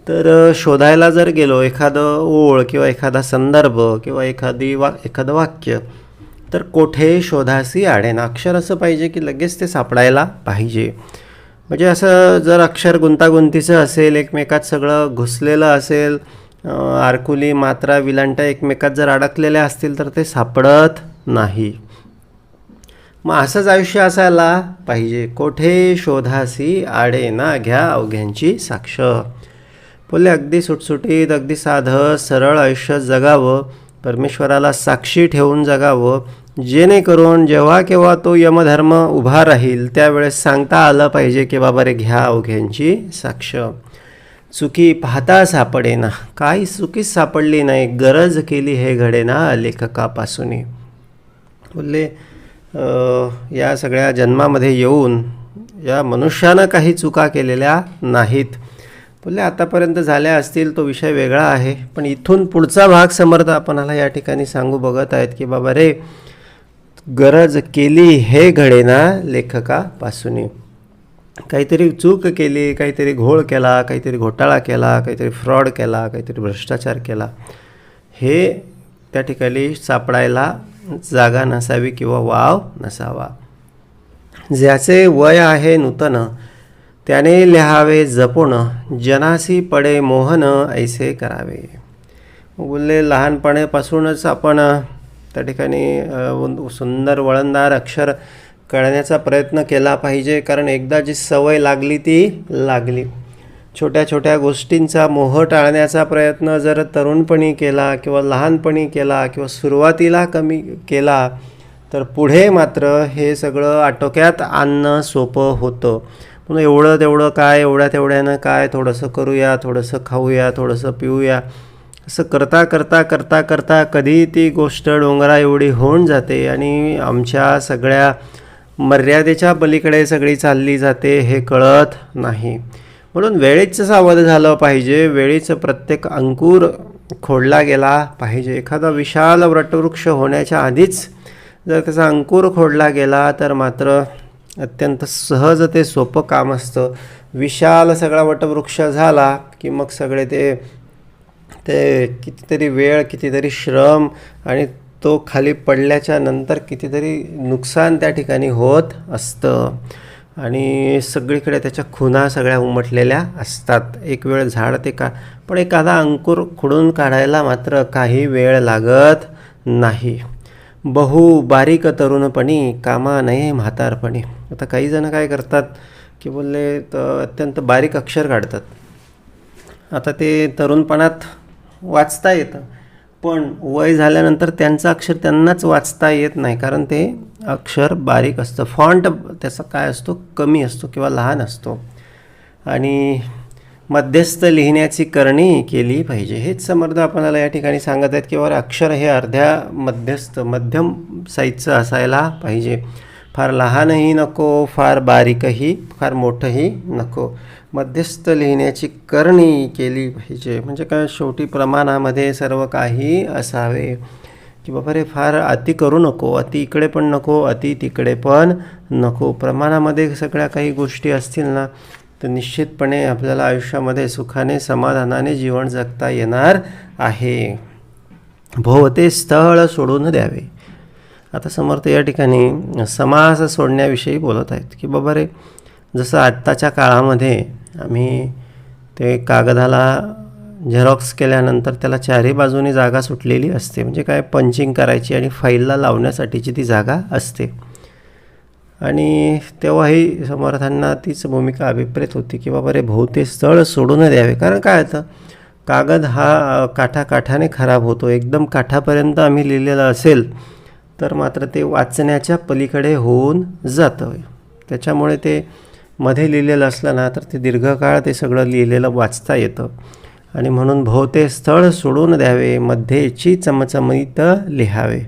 S1: तर शोधायला जर गेलो एखादं ओळ किंवा एखादा संदर्भ किंवा एखादं वाक्य, तर कोठे शोधासी आडेना, अक्षर असं पाहिजे की लगेच ते सापडायला पाहिजे. म्हणजे असं जर अक्षर गुंतागुंतीचं असेल, एकमेकात सगळं घुसलेलं असेल, आरकुली मात्रा विलांटा एकमेकात जर अडकलेल्या असतील तर ते सापडत नाही. मग असंच आयुष्य असायला पाहिजे. कोठे शोधासी आडेना, घ्या अवघ्यांची साक्ष. बोलले अगदी सुटसुटीत, अगदी साधं सरळ आयुष्य जगावं, परमेश्वराला साक्षी ठेवून जगावं, जेणेकरून जेव्हा केव्हा तो यमधर्म उभा राहील त्यावेळेस सांगता आलं पाहिजे की बाबा रे, घ्या अवघ्यांची साक्ष. चुकी पाहता सापडेना, काही चुकीच सापडली नाही, गरज केली हे घडेना लेखकापासून. बोलले या सगळ्या जन्मामध्ये येऊन या मनुष्यानं काही चुका केलेल्या नाहीत. बोलले आतापर्यंत झाल्या असतील तो विषय वेगळा आहे, पण इथून पुढचा भाग समर्थ आपणाला या ठिकाणी सांगू बघत आहेत की बाबा रे, गरज केली हे घडेना लेखकापासून. काहीतरी चूक केली, काहीतरी घोळ केला, काहीतरी घोटाळा केला, काहीतरी फ्रॉड केला, काहीतरी भ्रष्टाचार केला, हे त्या ठिकाणी सापडायला जागा नसावी किंवा वाव नसावा. ज्याचे वय आहे नूतन, त्याने लिहावे जपून, जनासी पडे मोहन ऐसे करावे. बोलले लहानपणापासूनच आपण त्या ठिकाणी सुंदर वळणदार अक्षर कळण्याचा प्रयत्न केला पाहिजे, कारण एकदा जी सवय लागली ती लागली. छोट्या छोट्या गोष्टींचा मोह टाळण्याचा प्रयत्न जर तरुणपणी केला किंवा लहानपणी केला किंवा सुरुवातीला कमी केला तर पुढे मात्र हे सगळं आटोक्यात आणणं सोपं होतं. म्हणून एवढं तेवढं काय, एवढ्या तेवढ्यानं काय, थोडंसं करूया, थोडंसं खाऊया, थोडंसं पिऊया, असं करता करता करता करता कधी ती गोष्ट डोंगरा एवढी होऊन जाते आणि आमच्या सगळ्या मर्यादेच्या पलीकडे सगळी चालली जाते, हे कळत नाही. म्हणून वेळीच सावध झालं पाहिजे, वेळीच प्रत्येक अंकुर खोडला गेला पाहिजे. एखादा विशाल वटवृक्ष होण्याच्या आधीच जर त्याचा अंकुर खोडला गेला तर मात्र अत्यंत सहज ते सोपं काम असतं. विशाल सगळा वटवृक्ष झाला की मग सगळे ते कितीतरी वेळ, कितीतरी श्रम आणि तो खाली पडल्याच्या नंतर कितीतरी नुकसान त्या ठिकाणी होत असतं आणि सगळीकडे त्याच्या खुणा सगळ्या उमटलेल्या असतात. एक वेळ झाड ते पण एखादा अंकुर खुडून काढायला मात्र काही वेळ लागत नाही. बहु बारीक तरुणपणी कामा नये म्हातारपणी. आता काही जण काय करतात की बोलले तर अत्यंत बारीक अक्षर काढतात. आता ते तरुणपणात वाचता येतं, पण वय झाल्यानंतर त्यांचं अक्षर त्यांनाच वाचता येत नाही, कारण ते अक्षर बारीक असतं. फॉन्ट त्याचा काय असतो, कमी असतो किंवा लहान असतो. आणि मध्यस्थ लिहिण्याची करणी केली पाहिजे. हेच समर्थ आपल्याला या ठिकाणी सांगत आहेत की बरं अक्षर हे अर्ध्या मध्यम साईजचं असायला पाहिजे. फार लहानही नको, फार बारीकही, फार मोठंही नको. मध्यस्थ लिहिण्याची करणी केली पाहिजे. म्हणजे काय, शेवटी प्रमाणामध्ये सर्व काही असावे की बाबा रे फार अति करू नको, अति इकडे पण नको, अति तिकडे पण नको. प्रमाणामध्ये सगळ्या काही गोष्टी असतील ना तर निश्चितपणे आपल्याला आयुष्यामध्ये सुखाने समाधानाने जीवन जगता येणार आहे. भोवते स्थळ सोडून द्यावे. आता समर्थ या ठिकाणी समास सोडण्याविषयी बोलत आहेत की बाबा रे जसं आत्ताच्या काळामध्ये आम्ही ते कागदाला झेरॉक्स केल्यानंतर त्याला चारही बाजूने जागा सुटलेली असते, म्हणजे काय पंचिंग करायची आणि फाईलला लावण्यासाठीची ती जागा असते. आणि तेव्हाही समर्थांना तीच भूमिका अभिप्रेत होती की बाबा रे भोवते स्थळ सोडून द्यावे. कारण काय होतं, कागद हा काठाकाठाने खराब होतो. एकदम काठापर्यंत आम्ही लिहिलेलं असेल तर मात्र ते वाचण्याच्या पलीकडे होऊन जातं. त्याच्यामुळे ते मध्ये लिहिलेलं असलं ना तर ते दीर्घकाळ ते सगळं लिहिलेलं वाचता येतं. आणि म्हणून भोवते स्थळ सोडून द्यावे, मध्येची चमचमीत लिहावे.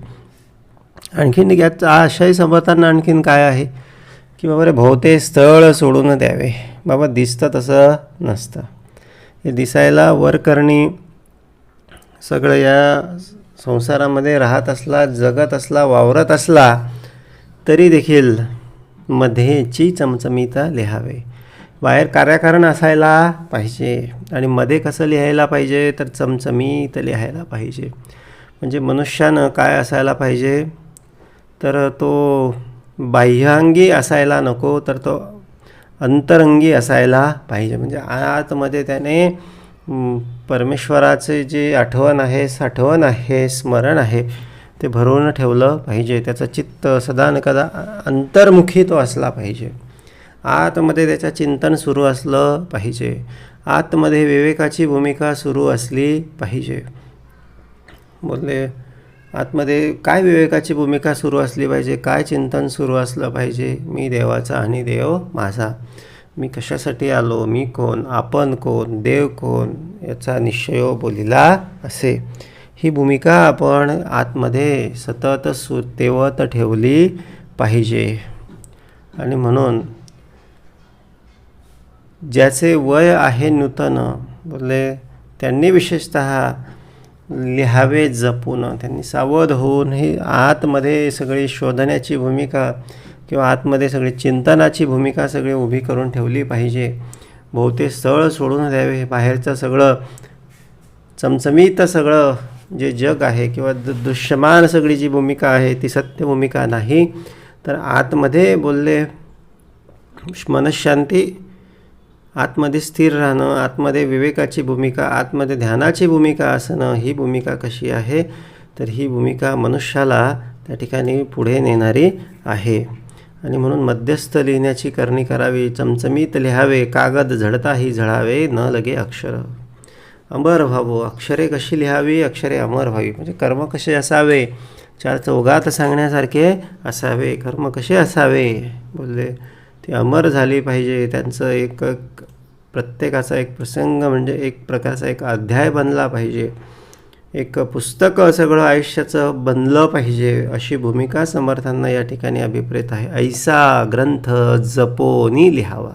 S1: आणखीन याचा आशय समर्थांना आणखीन काय आहे की बाबा रे भोवते स्थळ सोडून द्यावे. बाबा दिसतं तसं नसतं. हे दिसायला वरकरणी सगळं या संसारामध्ये राहत असला, जगत असला, वावरत असला तरी देखील मध्येची चमचमीत लिहावे. बाहेर कार्यकारण असायला पाहिजे आणि मध्ये कसं लिहायला पाहिजे तर चमचमीत लिहायला पाहिजे. म्हणजे मनुष्यानं काय असायला पाहिजे तर तो बाह्यांगी असायला नको, तर तो अंतरंगी असायला पाहिजे. म्हणजे आतमध्ये त्याने परमेश्वराचे जे आठवण आहे, साठवण आहे, स्मरण आहे ते भरवून ठेवलं पाहिजे. त्याचं चित्त सदा न कदा अंतर्मुखी तो असला पाहिजे. आतमध्ये त्याचं चिंतन सुरू असलं पाहिजे. आतमध्ये विवेकाची भूमिका सुरू असली पाहिजे. बोलले आतमध्ये काय विवेकाची भूमिका सुरू असली पाहिजे, काय चिंतन सुरू असलं पाहिजे. मी देवाचा आणि देव माझा. मी कशासाठी आलो, मी कोण, आपण कोण, देव कोण याचा निश्चय बोलिला असे. ही भूमिका आपण आतमध्ये सतत तेवत ठेवली पाहिजे. आणि म्हणून ज्याचे वय आहे नूतन बोलले त्यांनी विशेषतः लिहावे जपून. त्यांनी सावध होऊन ही आतमध्ये सगळी शोधण्याची भूमिका किंवा आतमध्ये सगळी चिंतनाची भूमिका सगळी उभी करून ठेवली पाहिजे. भोवते स्थळ सोडून द्यावे. बाहेरचं सगळं चमचमीत सगळं जे जग आहे किंवा दृश्यमान सगळी जी भूमिका आहे ती सत्य भूमिका नाही, तर आतमध्ये बोलले मनशांती, आतमध्ये स्थिर राहणं, आतमध्ये विवेकाची भूमिका, आतमध्ये ध्यानाची भूमिका असणं, ही भूमिका कशी आहे तर ही भूमिका मनुष्याला त्या ठिकाणी पुढे नेणारी आहे. आणि म्हणून मध्यस्थ लिहिण्याची करणी करावी, चमचमीत लिहावे, कागद झडताही झळावे, न लगे अक्षर. अमर व्हावो. अक्षरे कशी लिहावी, अक्षरे अमर व्हावी. म्हणजे कर्म कसे असावे, चार चौघात सांगण्यासारखे असावे. कर्म कसे असावे बोलले ती अमर झाली पाहिजे. त्यांचं एक प्रत्येकाचा एक प्रसंग म्हणजे एक प्रकारचा एक अध्याय बनला पाहिजे. एक पुस्तक सगळं आयुष्याचं बनलं पाहिजे. अशी भूमिका समर्थांना या ठिकाणी अभिप्रेत आहे. ऐसा ग्रंथ जपोनी लिहावा.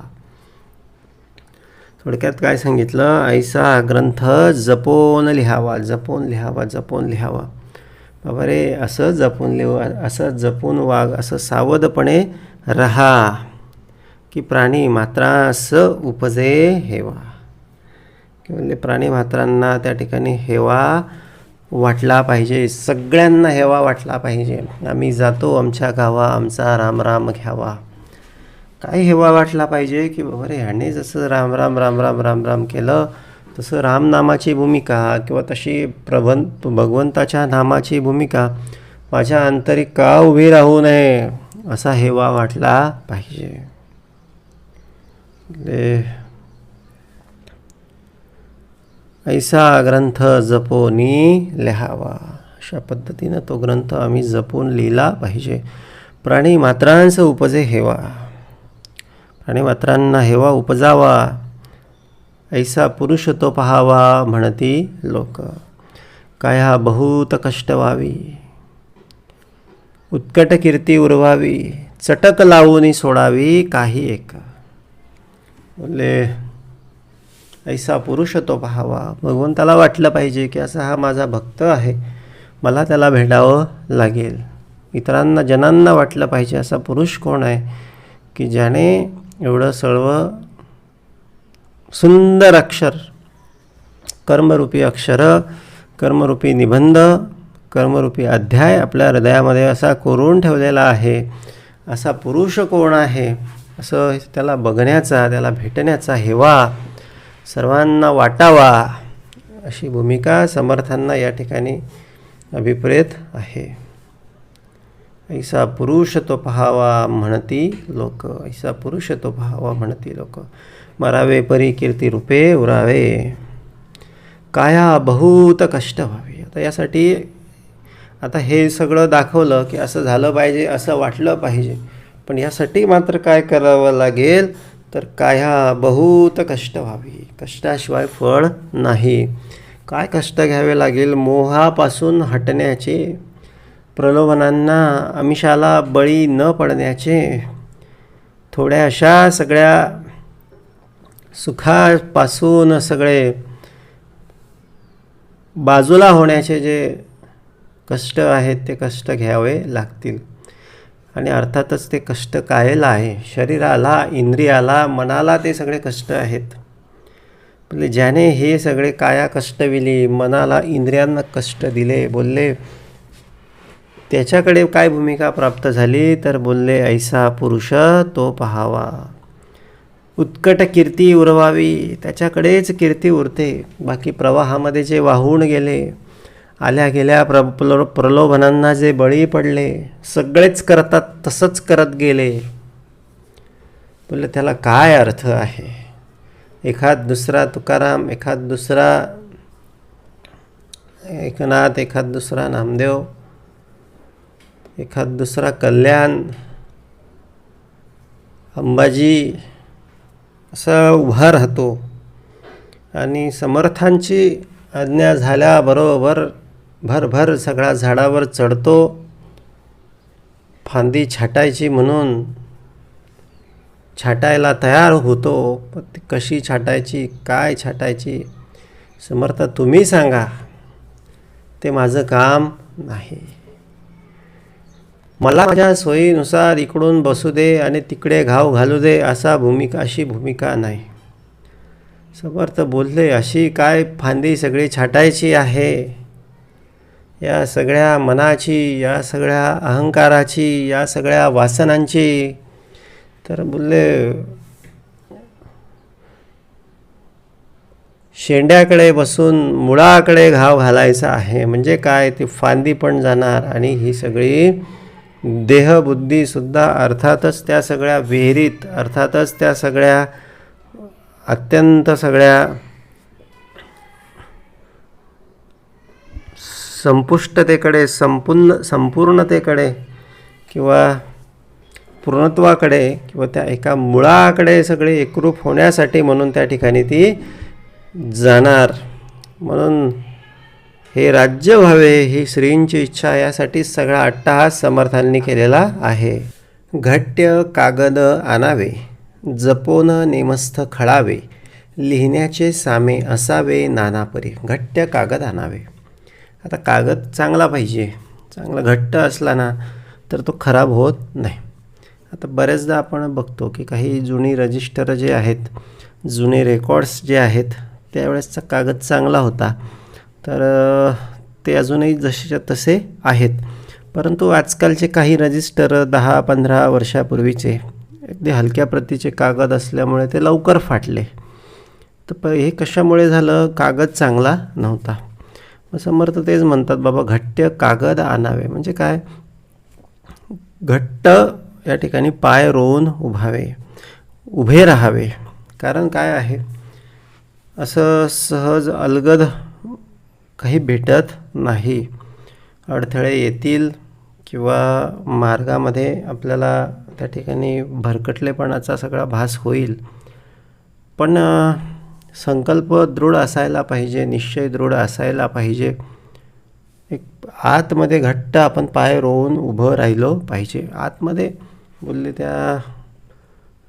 S1: थोडक्यात काय सांगितलं, ऐसा ग्रंथ जपोन लिहावा, जपोन लिहावा, जपोन लिहावा. बाबा रे असं जपून लिहू, असं जपून वाग, असं सावधपणे रहा की प्राणी मात्रास उपजे हेवा. की म्हणजे प्राणी मात्रांना त्या ठिकाणी हेवा वाटला पाहिजे, सगळ्यांना हेवा वाटला पाहिजे. आम्ही जातो आमच्या गावा, आमचा राम राम घ्यावा. काय हेवा वाटला पाहिजे की बाबा रे ह्याने जसं राम राम राम राम राम राम केलं तसं रामनामाची भूमिका किंवा तशी भगवंताच्या नामाची भूमिका माझ्या अंतरी का उभी राहू नये, असा हेवा वाटला पाहिजे. ऐसा ग्रंथ जपोनी लिहावा, अशा पद्धतीनं तो ग्रंथ आम्ही जपून लिहिला पाहिजे. प्राणी मात्रांस उपजे हेवा, प्राणीमात्रांना हेवा उपजावा. ऐसा पुरुष तो पहावा म्हणती लोक, काय हा बहुत कष्ट व्हावी. उत्कट कीर्ती उरवावी, चटक लावून सोडावी काही एक. बोले ऐसा पुरुष तो पहावा, भगवंताला वाटलं पाहिजे की असा हा माझा भक्त आहे, मला त्याला भेटावं लागेल. इतरांना जनांना वाटलं पाहिजे असा पुरुष कोण आहे की ज्याने एवढं सर्व सुंदर अक्षर, कर्मरूपी अक्षर, कर्मरूपी निबंध, कर्मरूपी अध्याय आपल्या हृदयामध्ये असा कोरून ठेवलेला आहे. असा पुरुष कोण आहे असं त्याला बघण्याचा, त्याला भेटण्याचा हेवा सर्वांना वाटावा, अशी भूमिका समर्थांना या ठिकाणी अभिप्रेत आहे. ऐसा पुरुष तो पहावा म्हणती लोक, ऐसा पुरुष तो पहावा म्हणती लोक. मरावे परी कीर्ती रूपे उरावे, काया बहुत कष्ट व्हावे. आता यासाठी आता हे सगळं दाखवलं की असं झालं पाहिजे, असं वाटलं पाहिजे, पण यासाठी मात्र काय करावं लागेल तर काया बहुत कष्ट व्हावी, कष्टाशिवाय फळ नाही. काय कष्ट घ्यावे लागेल? मोहापासून हटण्याचे, प्रलोभनांना आमिषाला बळी न पडण्याचे, थोड्या अशा सगळ्या सुखापासून सगळे बाजूला होण्याचे जे कष्ट आहेत ते कष्ट घ्यावे लागतील. आणि अर्थातच ते कष्ट कायला आहे, शरीराला, इंद्रियाला, मनाला ते सगळे कष्ट आहेत. म्हणजे ज्याने हे सगळे काया कष्टविली, मनाला, इंद्रियांना कष्ट दिले, बोलले त्याच्याकडे काय भूमिका प्राप्त झाली तर बोलले ऐसा पुरुष तो पहावा. उत्कट कीर्ती उरवावी, त्याच्याकडेच कीर्ती उरते. बाकी प्रवाहामध्ये जे वाहून गेले, आल्या गेल्या प्रलोभनांना जे बळी पडले, सगळेच करतात तसंच करत गेले, बोलले त्याला काय अर्थ आहे? एखाद दुसरा तुकाराम, एखाद दुसरा एकनाथ, एखाद दुसरा नामदेव, एखाद दुसरा कल्याण, अंबाजी असा उभा राहतो आणि समर्थांची आज्ञा झाल्याबरोबर भरभर सगळा झाडावर चढतो. फांदी छाटायची म्हणून छाटायला तयार होतो, पण ती कशी छाटायची, काय छाटायची, समर्थ तुम्ही सांगा, ते माझं काम नाही. मला माझ्या सोयीनुसार इकडून बसू दे आणि तिकडे घाव घालू दे अशी भूमिका नाही. समर्थ बोलले अशी काय फांदी सगळी छाटायची आहे? या सगळ्या मनाची, या सगळ्या अहंकाराची, या सगळ्या वासनांची. तर बोलले शेंड्याकडे बसून मुळाकडे घाव घालायचा आहे. म्हणजे काय? ती फांदी पण जाणार आणि ही सगळी देहबुद्धीसुद्धा अर्थातच त्या सगळ्या विहिरीत, अर्थातच त्या सगळ्या अत्यंत सगळ्या संपुष्टतेकडे, संपूर्णतेकडे किंवा पूर्णत्वाकडे किंवा त्या एका मुळाकडे सगळे एकरूप होण्यासाठी म्हणून त्या ठिकाणी ती जाणार. म्हणून हे राज्य व्हावे ही श्रींची इच्छा, यासाठी सगळा अट्टहास समर्थांनी केलेला आहे. घट्य कागद आणावे, जपोन नेमस्थ खळावे, लिहिण्याचे सामे असावे नानापरी. घट्ट कागद आणावे. आता कागद चांगला पाहिजे, चांगला घट्ट असला ना तर तो खराब होत नाही. आता बऱ्याचदा आपण बघतो की काही जुनी रजिस्टर जे आहेत, जुने रेकॉर्ड्स जे आहेत, त्यावेळेसचा कागद चांगला होता, तर ते अजूनही जसेच्या तसे आहेत. परंतु आजकालचे काही रजिस्टर 10-15 वर्षापूर्वीचे अगदी हलक्या प्रतीचे कागद असल्यामुळे ते लवकर फाटले. तर हे कशामुळे झालं? कागद चांगला नव्हता. मग समर्थ तेच म्हणतात, बाबा घट्ट कागद आणावे. म्हणजे काय? घट्ट या ठिकाणी पाय रोवून उभे राहावे. कारण काय आहे, असं सहज अलगद काही भेटत नाही. अडथळे येतील किंवा मार्गामध्ये आपल्याला त्या ठिकाणी भरकटलेपणाचा सगळा भास होईल, पण संकल्प दृढ असायला पाहिजे, निश्चय दृढ असायला पाहिजे. एक आतमध्ये घट्ट आपण पाय रोवून उभं राहिलो पाहिजे. आतमध्ये बोलले त्या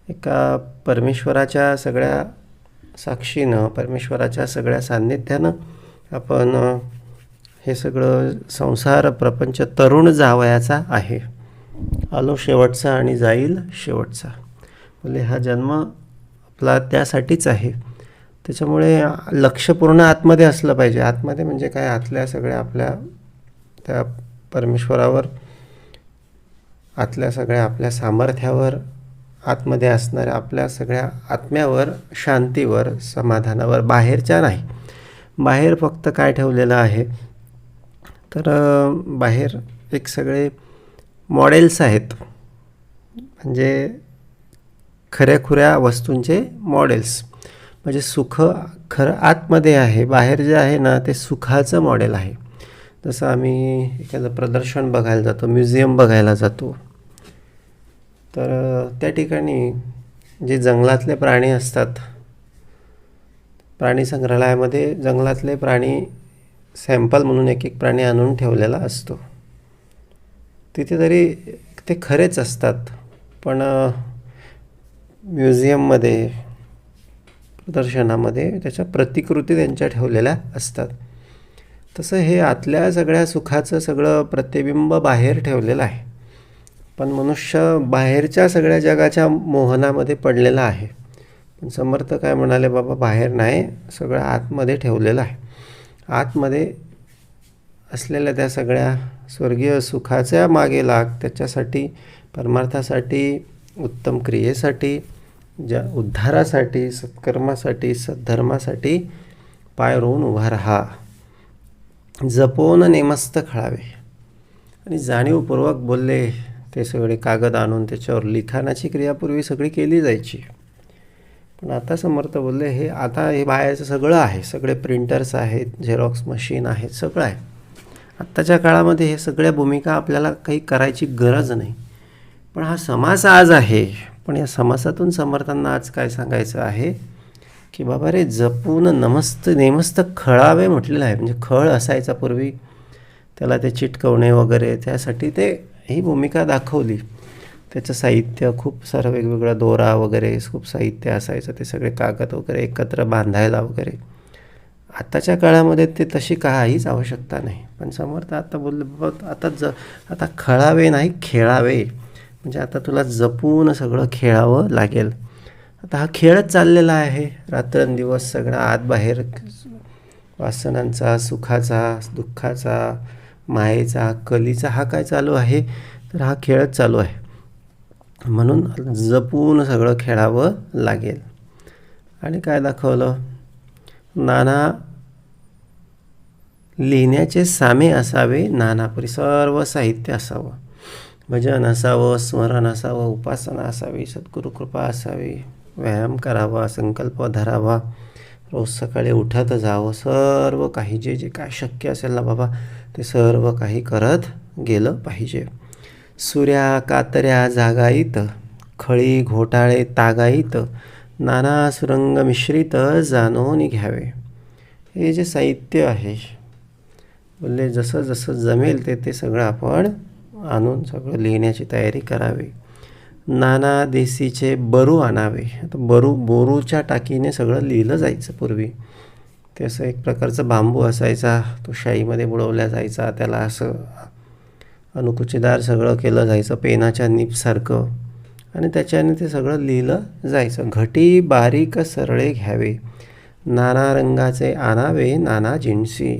S1: एका परमेश्वराच्या सगळ्या साक्षीनं, परमेश्वराच्या सगळ्या सान्निध्यानं आपण हे सगळं संसार प्रपंच तरुण जावयाचा आहे. आलो शेवटचा आणि जाईल शेवटचा. बोले हा जन्म आपला त्यासाठीच आहे. त्याच्यामुळे लक्ष पूर्ण आतमध्ये असलं पाहिजे. आतमध्ये म्हणजे काय? आतल्या सगळ्या आपल्या त्या परमेश्वरावर, आतल्या सगळ्या आपल्या सामर्थ्यावर, आतमध्ये असणाऱ्या आपल्या सगळ्या आत्म्यावर, शांतीवर, समाधानावर. बाहेरच्या नाही. बाहेर फक्त काय ठेवलेलं आहे, तर बाहेर एक सगळे मॉडेल्स आहेत, म्हणजे खऱ्याखुऱ्या वस्तूंचे मॉडेल्स. म्हणजे सुख खरं आतमध्ये आहे, बाहेर जे आहे ना ते सुखाचं मॉडेल आहे. जसं आम्ही एखादं प्रदर्शन बघायला जातो, म्युझियम बघायला जातो, तर त्या ठिकाणी जे जंगलातले प्राणी असतात, प्राणी संग्रहालयामध्ये जंगलातले प्राणी सॅम्पल म्हणून एक एक प्राणी आणून ठेवलेला असतो. तिथे तरी ते खरेच असतात, पण म्युझियममध्ये, प्रदर्शनामध्ये त्याच्या प्रतिकृती त्यांच्या ठेवलेल्या असतात. तसं हे आतल्या सगळ्या सुखाचं सगळं प्रतिबिंब बाहेर ठेवलेलं आहे. पण मनुष्य बाहेरच्या सगळ्या जगाच्या मोहनामध्ये पडलेला आहे. पण समर्थ काय म्हणाले, बाबा बाहेर नाही, सगळं आतमध्ये ठेवलेलं आहे. आतमध्ये असलेल्या त्या सगळ्या स्वर्गीय सुखाच्या मागे लाग, त्याच्यासाठी, परमार्थासाठी, उत्तम क्रियेसाठी, उद्धारासाठी, सत्कर्मासाठी, सद्धर्मासाठी पाय रोवून उभा राहा. जपोन नेमस्त खळावे. आणि जाणीवपूर्वक बोलले. ते सगळे कागद आणून त्याच्यावर लिखाणाची क्रियापूर्वी सगळी केली जायची. पण आता समर्थ बोलले, हे आता हे बाहेरचं सगळं आहे, सगळे प्रिंटर्स आहेत, झेरॉक्स मशीन आहेत, सगळं आहे. आत्ताच्या काळामध्ये हे सगळ्या भूमिका आपल्याला काही करायची गरज नाही. पण हा समास आज आहे. पण या समासातून समर्थांना आज काय सांगायचं आहे की बाबा रे, जपून नेमस्त खळावे म्हटलेलं आहे. म्हणजे खळ असायचा पूर्वी, त्याला ते चिटकवणे वगैरे, त्यासाठी ते ही भूमिका दाखवली. त्याचं साहित्य खूप सारं वेगवेगळा दोरा वगैरे खूप साहित्य असायचं, ते सगळे कागद वगैरे एकत्र बांधायला वगैरे. आताच्या काळामध्ये ते तशी काहीच आवश्यकता नाही. पण समर्थ आता बोलले, बाबा आता खळावे नाही, खेळावे. म्हणजे आता तुला जपून सगळं खेळावं लागेल. आता हा खेळच चाललेला आहे रात्रंदिवस, सगळा आत बाहेर, वासनांचा, सुखाचा, दुःखाचा, मायेचा, कलीचा हा काय चालू आहे, तर हा खेळच चालू आहे. म्हणून जपून सगळं खेळावं लागेल. आणि काय दाखवलं, नाना लिहिण्याचे सामे असावे, नानापरी सर्व साहित्य असावं, भजन असावं, स्मरण असावं, उपासना असावी, सद्गुरुकृपा असावी, व्यायाम करावा, संकल्प धरावा, रोज सकाळी उठत जावं, सर्व काही जे जे काय शक्य असेल ना बाबा ते सर्व काही करत गेलं पाहिजे. सूर्या कातऱ्या जागाईत, खळी घोटाळे तागाईत, नाना सुरंग मिश्रित जाणून घ्यावे. हे जे साहित्य आहे, बोलले जसं जसं जमेल ते सगळं आपण आणून सगळं लिहिण्याची तयारी करावी. नाना देशीचे बरू आणावे. आता बोरूच्या टाकीने सगळं लिहिलं जायचं पूर्वी. ते असं एक प्रकारचा बांबू असायचा, तो शाईमध्ये बुडवल्या जायचा, त्याला असं अनुकुचीदार सगळं केलं जायचं पेनाच्या निपसारखं आणि त्याच्याने ते सगळं लिहिलं जायचं. घटी बारीक सरळे घ्यावे, नाना रंगाचे आणावे नाना जिन्सी.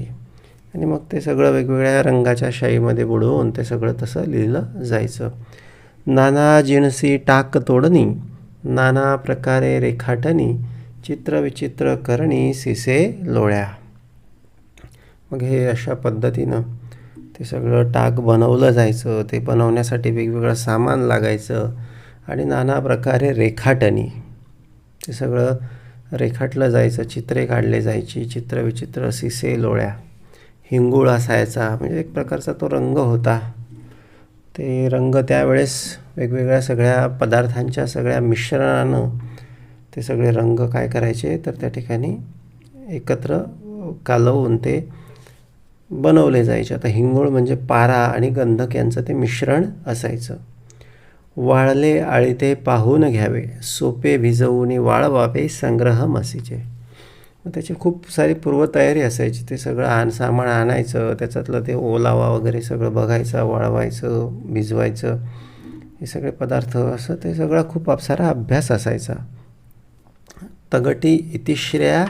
S1: आणि मग ते सगळं वेगवेगळ्या रंगाच्या शाईमध्ये बुडवून ते सगळं तसं लिहिलं जायचं. नाना जिन्सी टाक तोडणी, नाना प्रकारे रेखाटणी, चित्रविचित्र करणी सिसे लोळ्या. मग हे अशा पद्धतीनं ते सगळं टाक बनवलं जायचं. ते बनवण्यासाठी वेगवेगळं सामान लागायचं आणि नाना प्रकारे रेखाटणी, ते सगळं रेखाटलं जायचं, चित्रे काढले जायची, चित्रविचित्र सिसे लोळ्या. हिंगूळ असायचा, म्हणजे एक प्रकारचा तो रंग होता. ते रंग त्यावेळेस वेगवेगळ्या सगळ्या पदार्थांच्या सगळ्या मिश्रणानं ते सगळे रंग काय करायचे तर त्या ठिकाणी एकत्र कालवून ते बनवले जायचे. आता हिंगोळ म्हणजे पारा आणि गंधक यांचं ते मिश्रण असायचं. वाळले आळीते पाहून घ्यावे, सोपे भिजवून वाळवावे संग्रह मसीचे. मग त्याची खूप सारी पूर्वतयारी असायची. ते सगळं सामान आणायचं, त्याच्यातलं ते ओलावा वगैरे सगळं बघायचं, वाळवायचं, भिजवायचं, हे सगळे पदार्थ असं ते सगळा खूप सारा अभ्यास असायचा. तगटी इतिश्र्या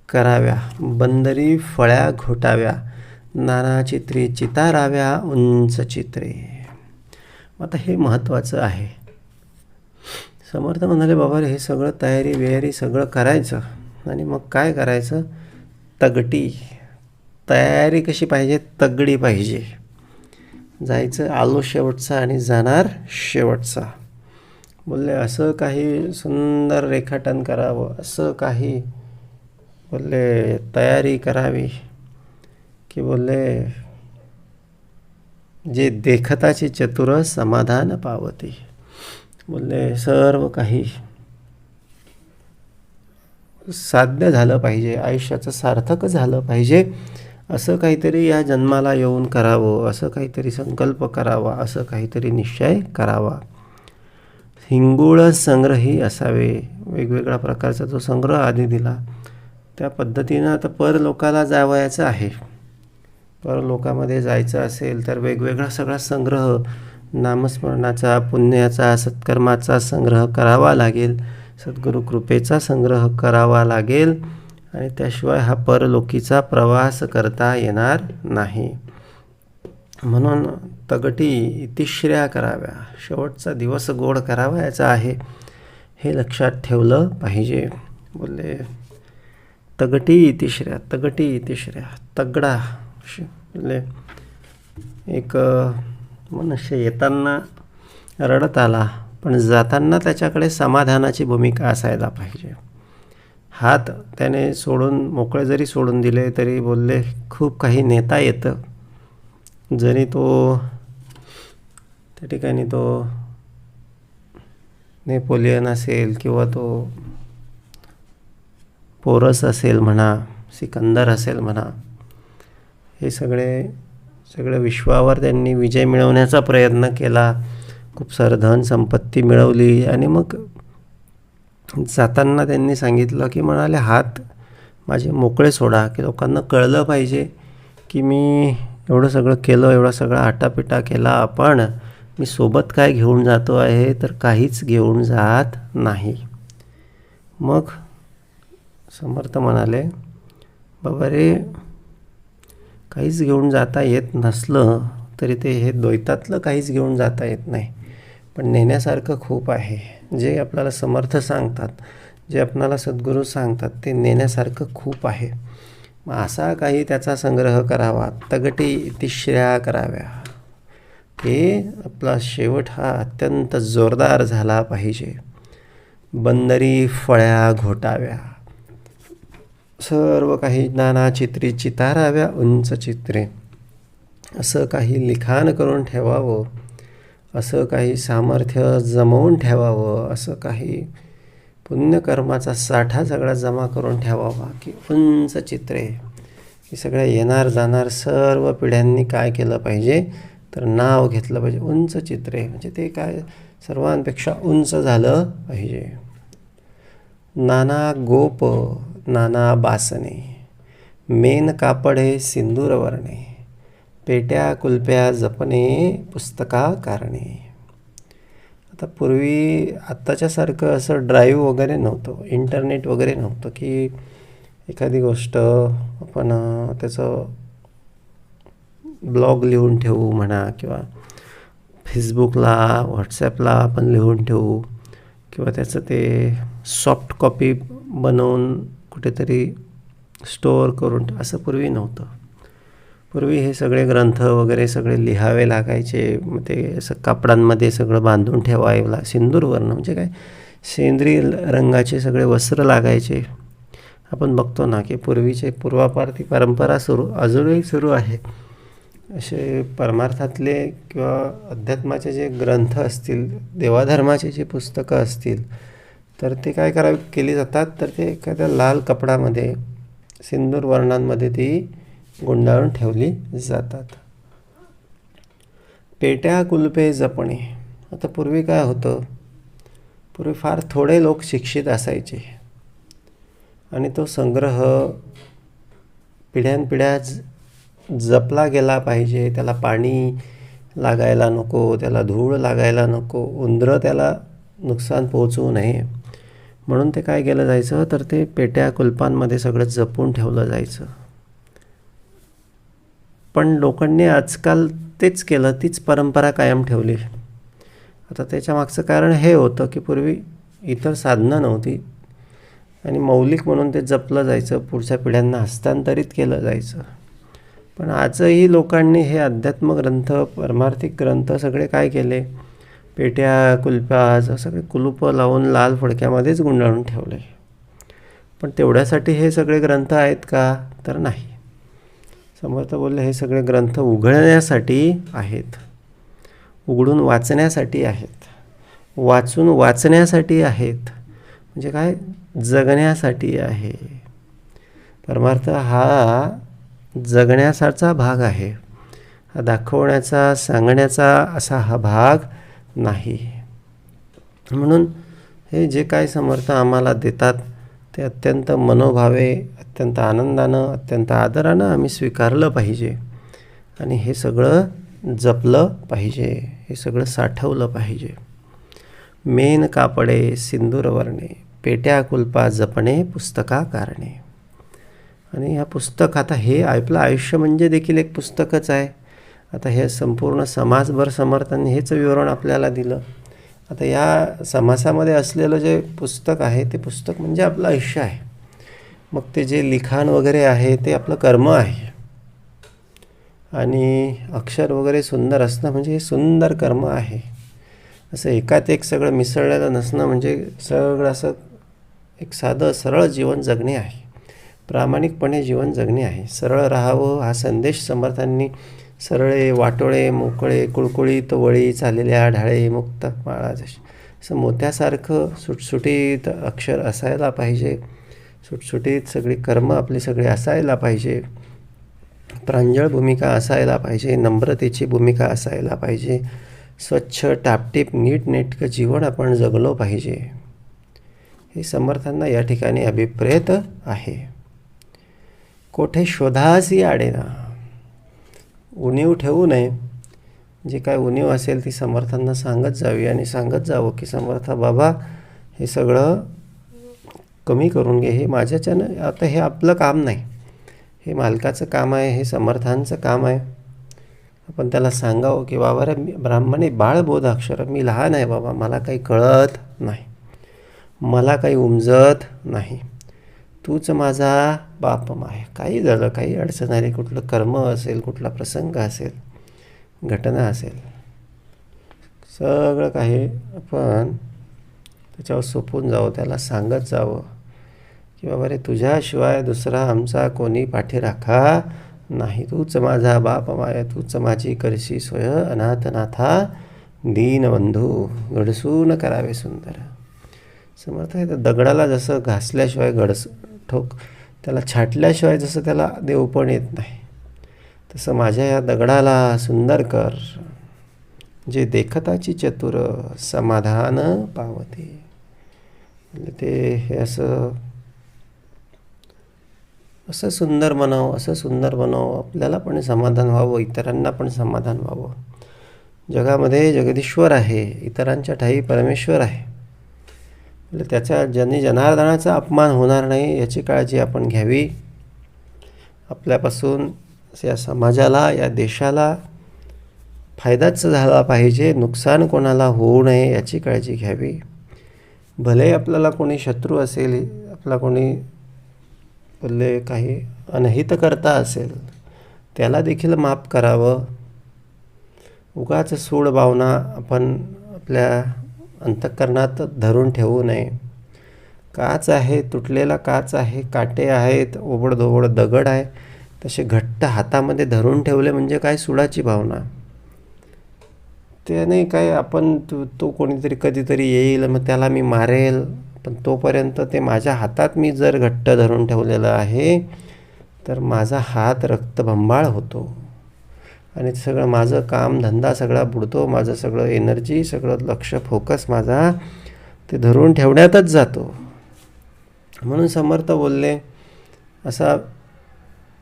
S1: कराव्या, बंदरी फळ्या घोटाव्या, नाना चित्री चिताराव्या उंच चित्रे. आता हे महत्त्वाचं आहे. समर्थ म्हणाले बाबा हे सगळं तयारी वेयारी सगळं करायचं आणि मग काय करायचं, तगटी तयारी कशी पाहिजे, तगडी पाहिजे. जायचं आलो शेवटचा आणि जाणार शेवटचा. बोलले असं काही सुंदर रेखाटन करावं, असं काही बोलले तयारी करावी की बोलले जे देखताची चतुर समाधान पावती. बोलले सर्व काही साध्य झालं पाहिजे, आयुष्याचं सार्थक झालं पाहिजे, असं काहीतरी या जन्माला येऊन करावं, असं काहीतरी संकल्प करावा, असं काहीतरी निश्चय करावा. हिंगूळ संग्रही असावे, वेगवेगळ्या प्रकारचा जो संग्रह आधी दिला त्या पद्धतीनं आता परलोकाला जावयाचं आहे. परलोकामध्ये जायचं असेल तर वेगवेगळा सगळा संग्रह, नामस्मरणाचा, पुण्याचा, सत्कर्माचा संग्रह करावा लागेल, सद्गुरु कृपेचा संग्रह करावा लागेल आणि त्याशिवाय हा परलोकीचा प्रवास करता येणार नाही. म्हणून तगटी इतिश्र्या कराव्या, शेवटचा दिवस गोड करावायचा आहे, हे लक्षात ठेवलं पाहिजे. बोलले तगटी इतिश्र्या, तगटी इतिश्र्या, तगडा. बोलले एक मनुष्य येताना रडत आला पण जाताना त्याच्याकडे समाधानाची भूमिका असायला पाहिजे. हात त्याने सोडून मोकळे जरी सोडून दिले तरी बोलले खूप काही नेता येतं. जरी तो त्या ठिकाणी तो नेपोलियन असेल किंवा तो पोरस असेल म्हणा, सिकंदर असेल म्हणा, हे सगळे विश्वावर त्यांनी विजय मिळवण्याचा प्रयत्न केला, खूप सारं धन संपत्ती मिळवली आणि मग जाताना त्यांनी सांगितलं की म्हणाले हात माझे मोकळे सोडा, की लोकांना कळलं पाहिजे की मी एवढं सगळं केलं, एवढा सगळा आटापिटा केला, पण मी सोबत काय घेऊन जातो आहे तर काहीच घेऊन जात नाही. मग समर्थ म्हणाले बाबा रे, काहीच घेऊन जाता येत नसलं तरी ते हे द्वैतातलं काहीच घेऊन जाता येत नाही, पण नेण्यासारखं खूप आहे. जे आपल्याला समर्थ सांगतात, जे आपणाला सद्गुरू सांगतात ते नेण्यासारखं खूप आहे. मग असा काही त्याचा संग्रह करावा, तगटी इतिश्र्या कराव्या, हे आपला शेवट हा अत्यंत जोरदार झाला पाहिजे. बंदरी फळ्या घोटाव्या, सर्व काही नाना चित्री चिताराव्या उंच चित्रे. असं काही लिखाण करून ठेवावं, असं काही सामर्थ्य जमवून ठेवावं, असं काही पुण्यकर्माचा साठा सगळा जमा करून ठेवावा की उंच चित्रे. ही सगळ्या येणार जाणार सर्व पिढ्यांनी काय केलं पाहिजे तर नाव घेतलं पाहिजे. उंच चित्रे म्हणजे ते काय सर्वांपेक्षा उंच झालं पाहिजे. नाना गोप नाना बासने, मेन कापडे सिंदूर वर्णे, पेट्या कुलप्या जपणे पुस्तका कारणे. आता पूर्वी आत्ताच्यासारखं असं ड्राईव्ह वगैरे नव्हतं, इंटरनेट वगैरे नव्हतं की एखादी गोष्ट आपण त्याचं ब्लॉग लिहून ठेवू म्हणा, किंवा फेसबुकला व्हॉट्सॲपला आपण लिहून ठेवू, किंवा त्याचं ते सॉफ्ट कॉपी बनवून कुठेतरी स्टोअर करून असं पूर्वी नव्हतं. पूर्वी हे सगळे ग्रंथ वगैरे सगळे लिहावे लागायचे. मग ते असं कापडांमध्ये सगळं बांधून ठेवायला, सिंदूरवर्ण म्हणजे काय, सेंद्रिय रंगाचे सगळे वस्त्र लागायचे. आपण बघतो ना की पूर्वीचे पूर्वापार ती परंपरा अजूनही सुरू आहे. असे परमार्थातले किंवा अध्यात्माचे जे ग्रंथ असतील, देवाधर्माचे जे पुस्तकं असतील, तर ते काय केली जातात, तर ते एखाद्या लाल कपडामध्ये सिंदूर वर्णांमध्ये ती गुंडाळून ठेवली जातात. पेट्या कुलपे जपणे. आता पूर्वी काय होतं, पूर्वी फार थोडे लोक शिक्षित असायचे आणि तो संग्रह पिढ्यानपिढ्या जपला गेला पाहिजे. त्याला पाणी लागायला नको, त्याला धूळ लागायला नको, उंदरं त्याला नुकसान पोहोचवू नये म्हणून ते काय केलं जायचं, तर ते पेट्या कुलपांमध्ये सगळं जपून ठेवलं जायचं. पण लोकांनी आजकाल तेच केलं, तीच परंपरा कायम ठेवली. आता त्याच्या मागचं कारण हे होतं की पूर्वी इतर साधनं नव्हती आणि मौलिक म्हणून ते जपलं जायचं, पुढच्या पिढ्यांना हस्तांतरित केलं जायचं. पण आजही लोकांनी हे अध्यात्म ग्रंथ, परमार्थिक ग्रंथ सगळे काय केले, पेट्या कुलप्या सगळे कुलूपं लावून लाल फडक्यामध्येच गुंडाळून ठेवले. पण तेवढ्यासाठी हे सगळे ग्रंथ आहेत का, तर नाही. समर्थ बोलले हे सगळे ग्रंथ उघडण्यासाठी आहेत, उघडून वाचण्यासाठी आहेत, वाचून वाचण्यासाठी आहेत. म्हणजे काय, जगण्यासाठी आहे. परमार्थ हा जगण्यासारखा भाग आहे, हा दाखवण्याचा, सांगण्याचा असा हा भाग नाही. म्हणून हे जे काय समर्थ आम्हाला देतात ते अत्यंत मनोभावे, अत्यंत आनंदानं, अत्यंत आदरानं आम्ही स्वीकारलं पाहिजे आणि हे सगळं जपलं पाहिजे, हे सगळं साठवलं पाहिजे. मेन कापडे सिंदूरवर्णे, पेट्या कुलपा जपणे पुस्तका कारणे. आणि ह्या पुस्तक, आता हे आपलं आयुष्य म्हणजे देखील एक पुस्तकच आहे. आता हे संपूर्ण समाजभर समर्थांनी हेच विवरण आपल्याला दिलं. आता या समासामध्ये असलेलं जे पुस्तक आहे ते पुस्तक म्हणजे आपलं आयुष्य आहे. मग ते जे लिखाण वगैरे आहे ते आपलं कर्म आहे आणि अक्षर वगैरे सुंदर असणं म्हणजे हे सुंदर कर्म आहे. असं एकात एक सगळं मिसळलेलं नसणं म्हणजे सगळं असं एक साधं सरळ जीवन जगणे आहे, प्रामाणिकपणे जीवन जगणे आहे. सरळ राहावं हा संदेश समर्थांनी सरळे, वाटोळे, मोकळे, कुळकुळीत वळी चाललेल्या ढाळे मुक्त माळा जशी, असं मोत्यासारखं सुटसुटीत अक्षर असायला पाहिजे, सुटसुटीत सगळी कर्म आपली सगळी असायला पाहिजे, प्रांजळ भूमिका असायला पाहिजे, नम्रतेची भूमिका असायला पाहिजे, स्वच्छ टापटीप नीटनेटकं जीवन आपण जगलो पाहिजे. हे समर्थांना या ठिकाणी अभिप्रेत आहे. कोठे शोधासी आडेना, उणीव ठेवू नये. जे काय उणीव असेल ती समर्थांना सांगत जावी आणि सांगत जावं की समर्था बाबा हे सगळं कमी करून घे, हे माझ्याच्यानं, आता हे आपलं काम नाही, हे मालकाचं काम आहे, हे समर्थांचं काम आहे. आपण त्याला सांगावं की बाबा रे ब्राह्मणे बाळ बोधाक्षर, मी लहान आहे बाबा, मला काही कळत नाही, मला काही उमजत नाही, तूच माझा बाप आहे. काही झालं, काही अडचण आली, कुठलं कर्म असेल, कुठला प्रसंग असेल, घटना असेल, सगळं काही आपण त्याच्यावर सोपून जावं, त्याला सांगत जावं की बाबा रे तुझ्याशिवाय दुसरा आमचा कोणी पाठीराखा नाही, तूच माझा बाप माया, तूच माझी करशी सोय, अनाथनाथा दीनबंधू, घडसून करावे सुंदर. समर्थ आहे तर दगडाला जसं घासल्याशिवाय ठोक, त्याला छाटल्याशिवाय जसं त्याला देव पण येत नाही, तसं माझ्या या दगडाला सुंदर कर, जे देखताची चतुर समाधान पावते. म्हणजे ते हे असं असं सुंदर बनावं, असं सुंदर बनावं, आपल्याला पण समाधान व्हावं, इतरांना पण समाधान व्हावं. जगामध्ये जगदीश्वर आहे, इतरांच्या ठायी परमेश्वर आहे. म्हणजे त्याच्या जनार्दनाचा अपमान होणार नाही याची काळजी आपण घ्यावी. आपल्यापासून या समाजाला, या देशाला फायदाच झाला पाहिजे, नुकसान कोणाला होऊ नये याची काळजी घ्यावी. भले आपल्याला कोणी शत्रू असेल, आपला कोणी भले काही अनहित करता असेल, त्याला देखील माफ करावं. उगाच सूड भावना आपण आपल्या अंतःकरणात धरून ठेवू नये. काच आहे, तुटलेला काच आहे, काटे आहेत, ओबडधोबड दगड आहे, तसे घट्ट हातामध्ये धरून ठेवले म्हणजे काय सुडाची भावना. त्याने काय आपण तो कोणीतरी कधीतरी येईल, मग त्याला मी मारेल, पण तोपर्यंत ते माझ्या हातात मी जर घट्ट धरून ठेवलेलं आहे तर माझा हात रक्तबंबाळ होतो आणि सगळं माझं काम धंदा सगळा बुडतो, माझं सगळं एनर्जी, सगळं लक्ष, फोकस माझा ते धरून ठेवण्यातच जातो. म्हणून समर्थ बोलले, असा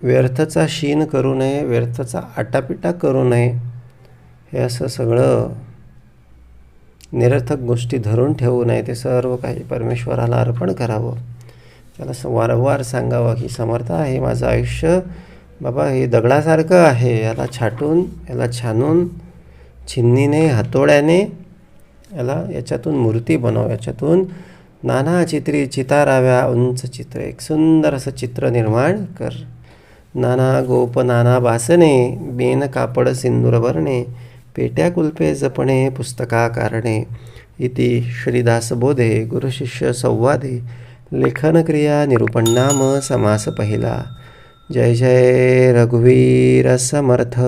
S1: व्यर्थचा शीन करू नये, व्यर्थचा आटापिटा करू नये. हे असं सगळं निरर्थक गोष्टी धरून ठेवू नये, ते सर्व काही परमेश्वराला अर्पण करावं. त्याला वारंवार सांगावं की समर्थ, हे माझं आयुष्य बाबा हे दगडासारखं आहे, याला छाटून, याला छानून, छिन्नीने, हातोड्याने याच्यातून मूर्ती बनव, याच्यातून नाना चिताराव्या उंच चित्र, एक सुंदर असं चित्र निर्माण कर. नाना गोप नाना बासने, बेन कापड सिंदूर भरणे, पेट्या कुल्पे जपणे, पुस्तका कारणे. इति श्रीदासबोधे गुरुशिष्य संवादे लेखन क्रिया निरूपण नाम समास पहिला. जय जय रघुवीर समर्थ.